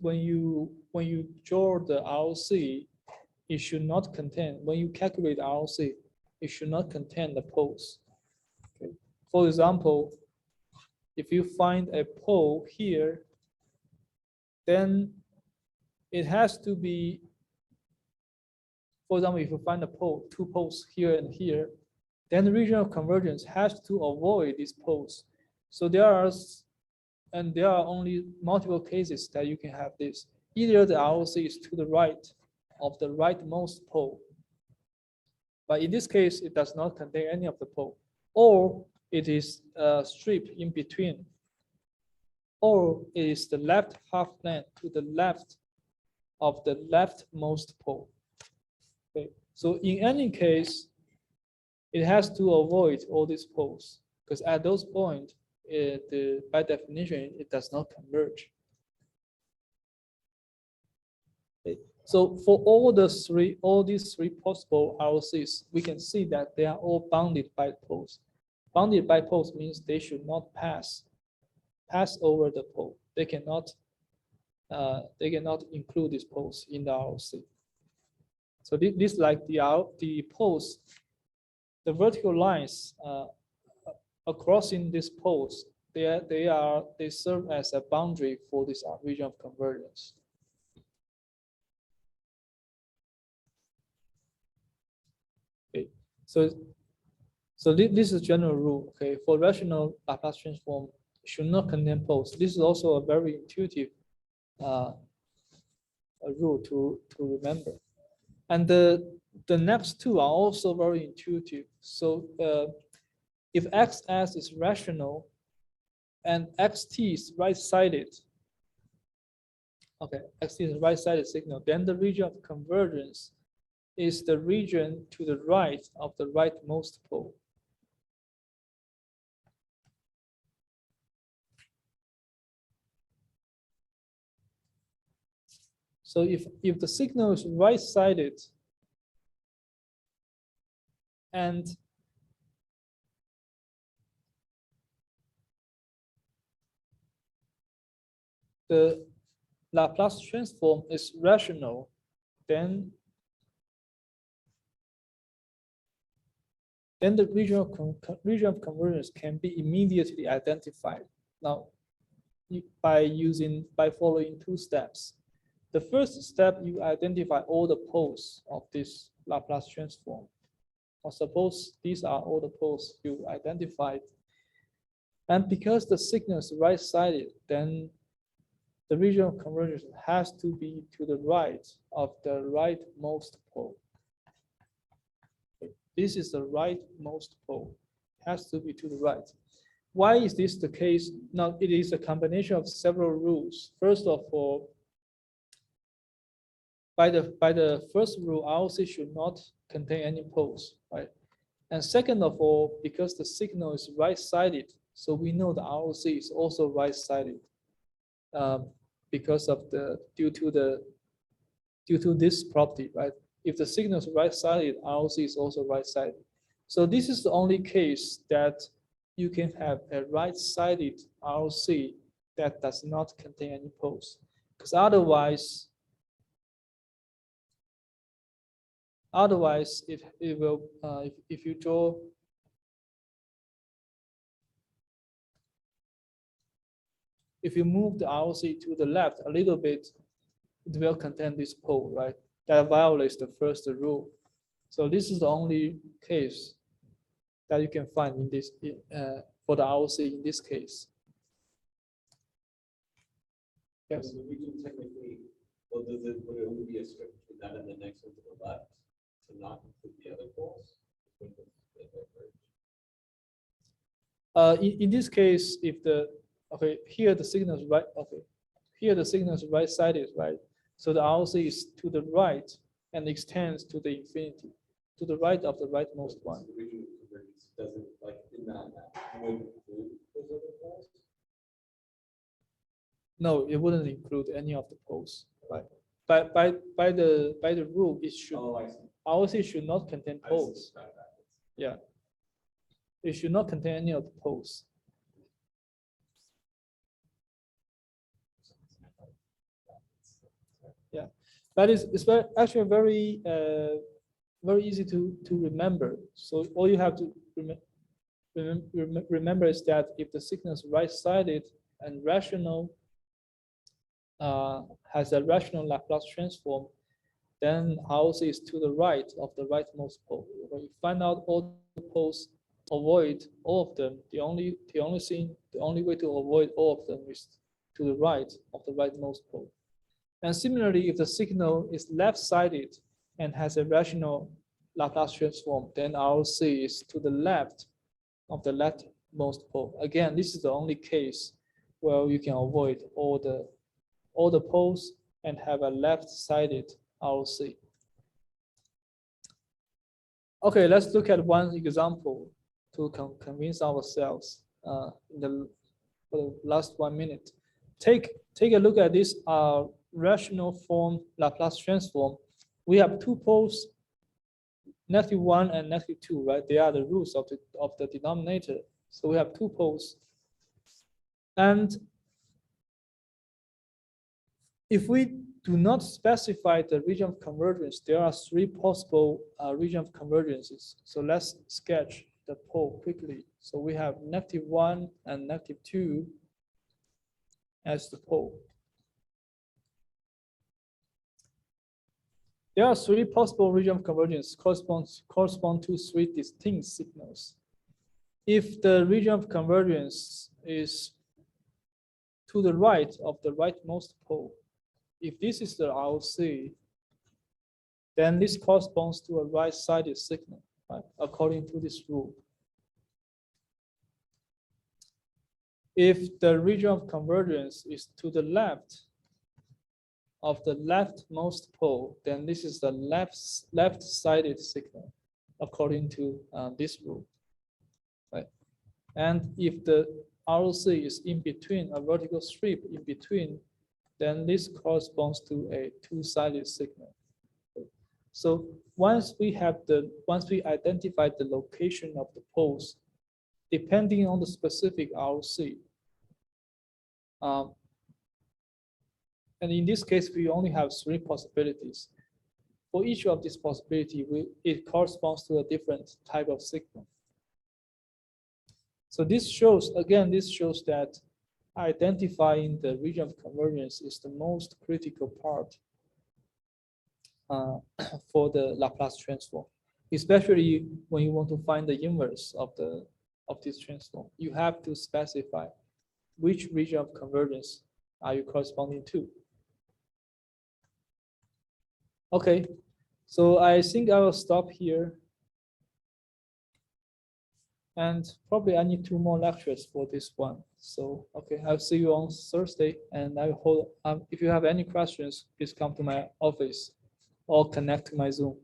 when you draw the RLC, it should not contain, when you calculate RLC, it should not contain the poles. Okay. For example, if you find a pole here, then it has to be, for example, if you find a pole, two poles here and here, then the region of convergence has to avoid these poles. So there are only multiple cases that you can have this. Either the RLC is to the right of the rightmost pole, but in this case, it does not contain any of the pole, or it is a strip in between, or it is the left half plane to the left of the leftmost pole. Okay. So in any case, it has to avoid all these poles, because at those points, by definition, it does not converge. Okay. So for all these three possible RLCs, we can see that they are all bounded by poles. Bounded by poles means they should not pass over the pole. They cannot include these poles in the RLC. So this like the poles, the vertical lines crossing these poles, they serve as a boundary for this region of convergence. Okay, so this is a general rule. Okay, for rational Laplace transform, it should not contain poles. This is also a very intuitive a rule to remember. And the next two are also very intuitive. So if xs is rational and xt is right-sided, okay, xt is right-sided signal, then the region of convergence is the region to the right of the rightmost pole. So if the signal is right-sided and the Laplace transform is rational, then the region of convergence can be immediately identified. Now, by following two steps. The first step, you identify all the poles of this Laplace transform. Or suppose these are all the poles you identified. And because the signal is right-sided, then the region of convergence has to be to the right of the rightmost pole. This is the rightmost pole. It has to be to the right. Why is this the case? Now, it is a combination of several rules. First of all, by the first rule, RLC should not contain any poles, right? And second of all, because the signal is right-sided, so we know the RLC is also right-sided because of due to this property, right? If the signal is right-sided, RLC is also right-sided. So this is the only case that you can have a right-sided RLC that does not contain any poles, because otherwise Otherwise, it will, if you draw, if you move the ROC to the left a little bit, it will contain this pole, right? That violates the first rule. So this is the only case that you can find in this for the ROC in this case. Yes. So the region technically, well, would it only be a strip between that and the next one to the left to not include the other poles? In this case, if the, okay, here the signal is right, okay, here the signal is right sided, right? So the ROC is to the right and extends to the infinity, to the right of the rightmost one. So the region of convergence doesn't, like, in that map, would include those other poles? No, it wouldn't include any of the poles, right? By the rule, it should, Oh, I see. ROC should not contain I see. poles. Got it backwards. Yeah. It should not contain any of the poles. Yeah, but it's actually very very easy to remember. So all you have to remember is that if the signal is right-sided and rational, has a rational Laplace transform, then ROC is to the right of the rightmost pole. When you find out all the poles, avoid all of them. The only way to avoid all of them is to the right of the rightmost pole. And similarly, if the signal is left-sided and has a rational Laplace transform, then ROC is to the left of the leftmost pole. Again, this is the only case where you can avoid all the poles and have a left-sided ROC. Okay, let's look at one example to convince ourselves for the last 1 minute. Take a look at this rational form Laplace transform. We have two poles, -1 and -2, right? They are the roots of the denominator. So we have two poles. And if we do not specify the region of convergence, there are three possible region of convergences. So let's sketch the pole quickly. So we have -1 and -2 as the pole. There are three possible region of convergence correspond to three distinct signals. If the region of convergence is to the right of the rightmost pole, if this is the ROC, then this corresponds to a right-sided signal, right? According to this rule. If the region of convergence is to the left of the leftmost pole, then this is the left-sided signal, according to this rule, right? And if the ROC is in between, a vertical strip in between, then this corresponds to a two-sided signal. So once we identify the location of the poles, depending on the specific ROC, and in this case, we only have three possibilities. For each of these possibilities, it corresponds to a different type of signal. So this shows that identifying the region of convergence is the most critical part for the Laplace transform, especially when you want to find the inverse of this transform. You have to specify which region of convergence are you corresponding to. Okay, so I think I will stop here. And probably I need 2 more lectures for this one. So, okay, I'll see you on Thursday. And I hope if you have any questions, please come to my office or connect to my Zoom.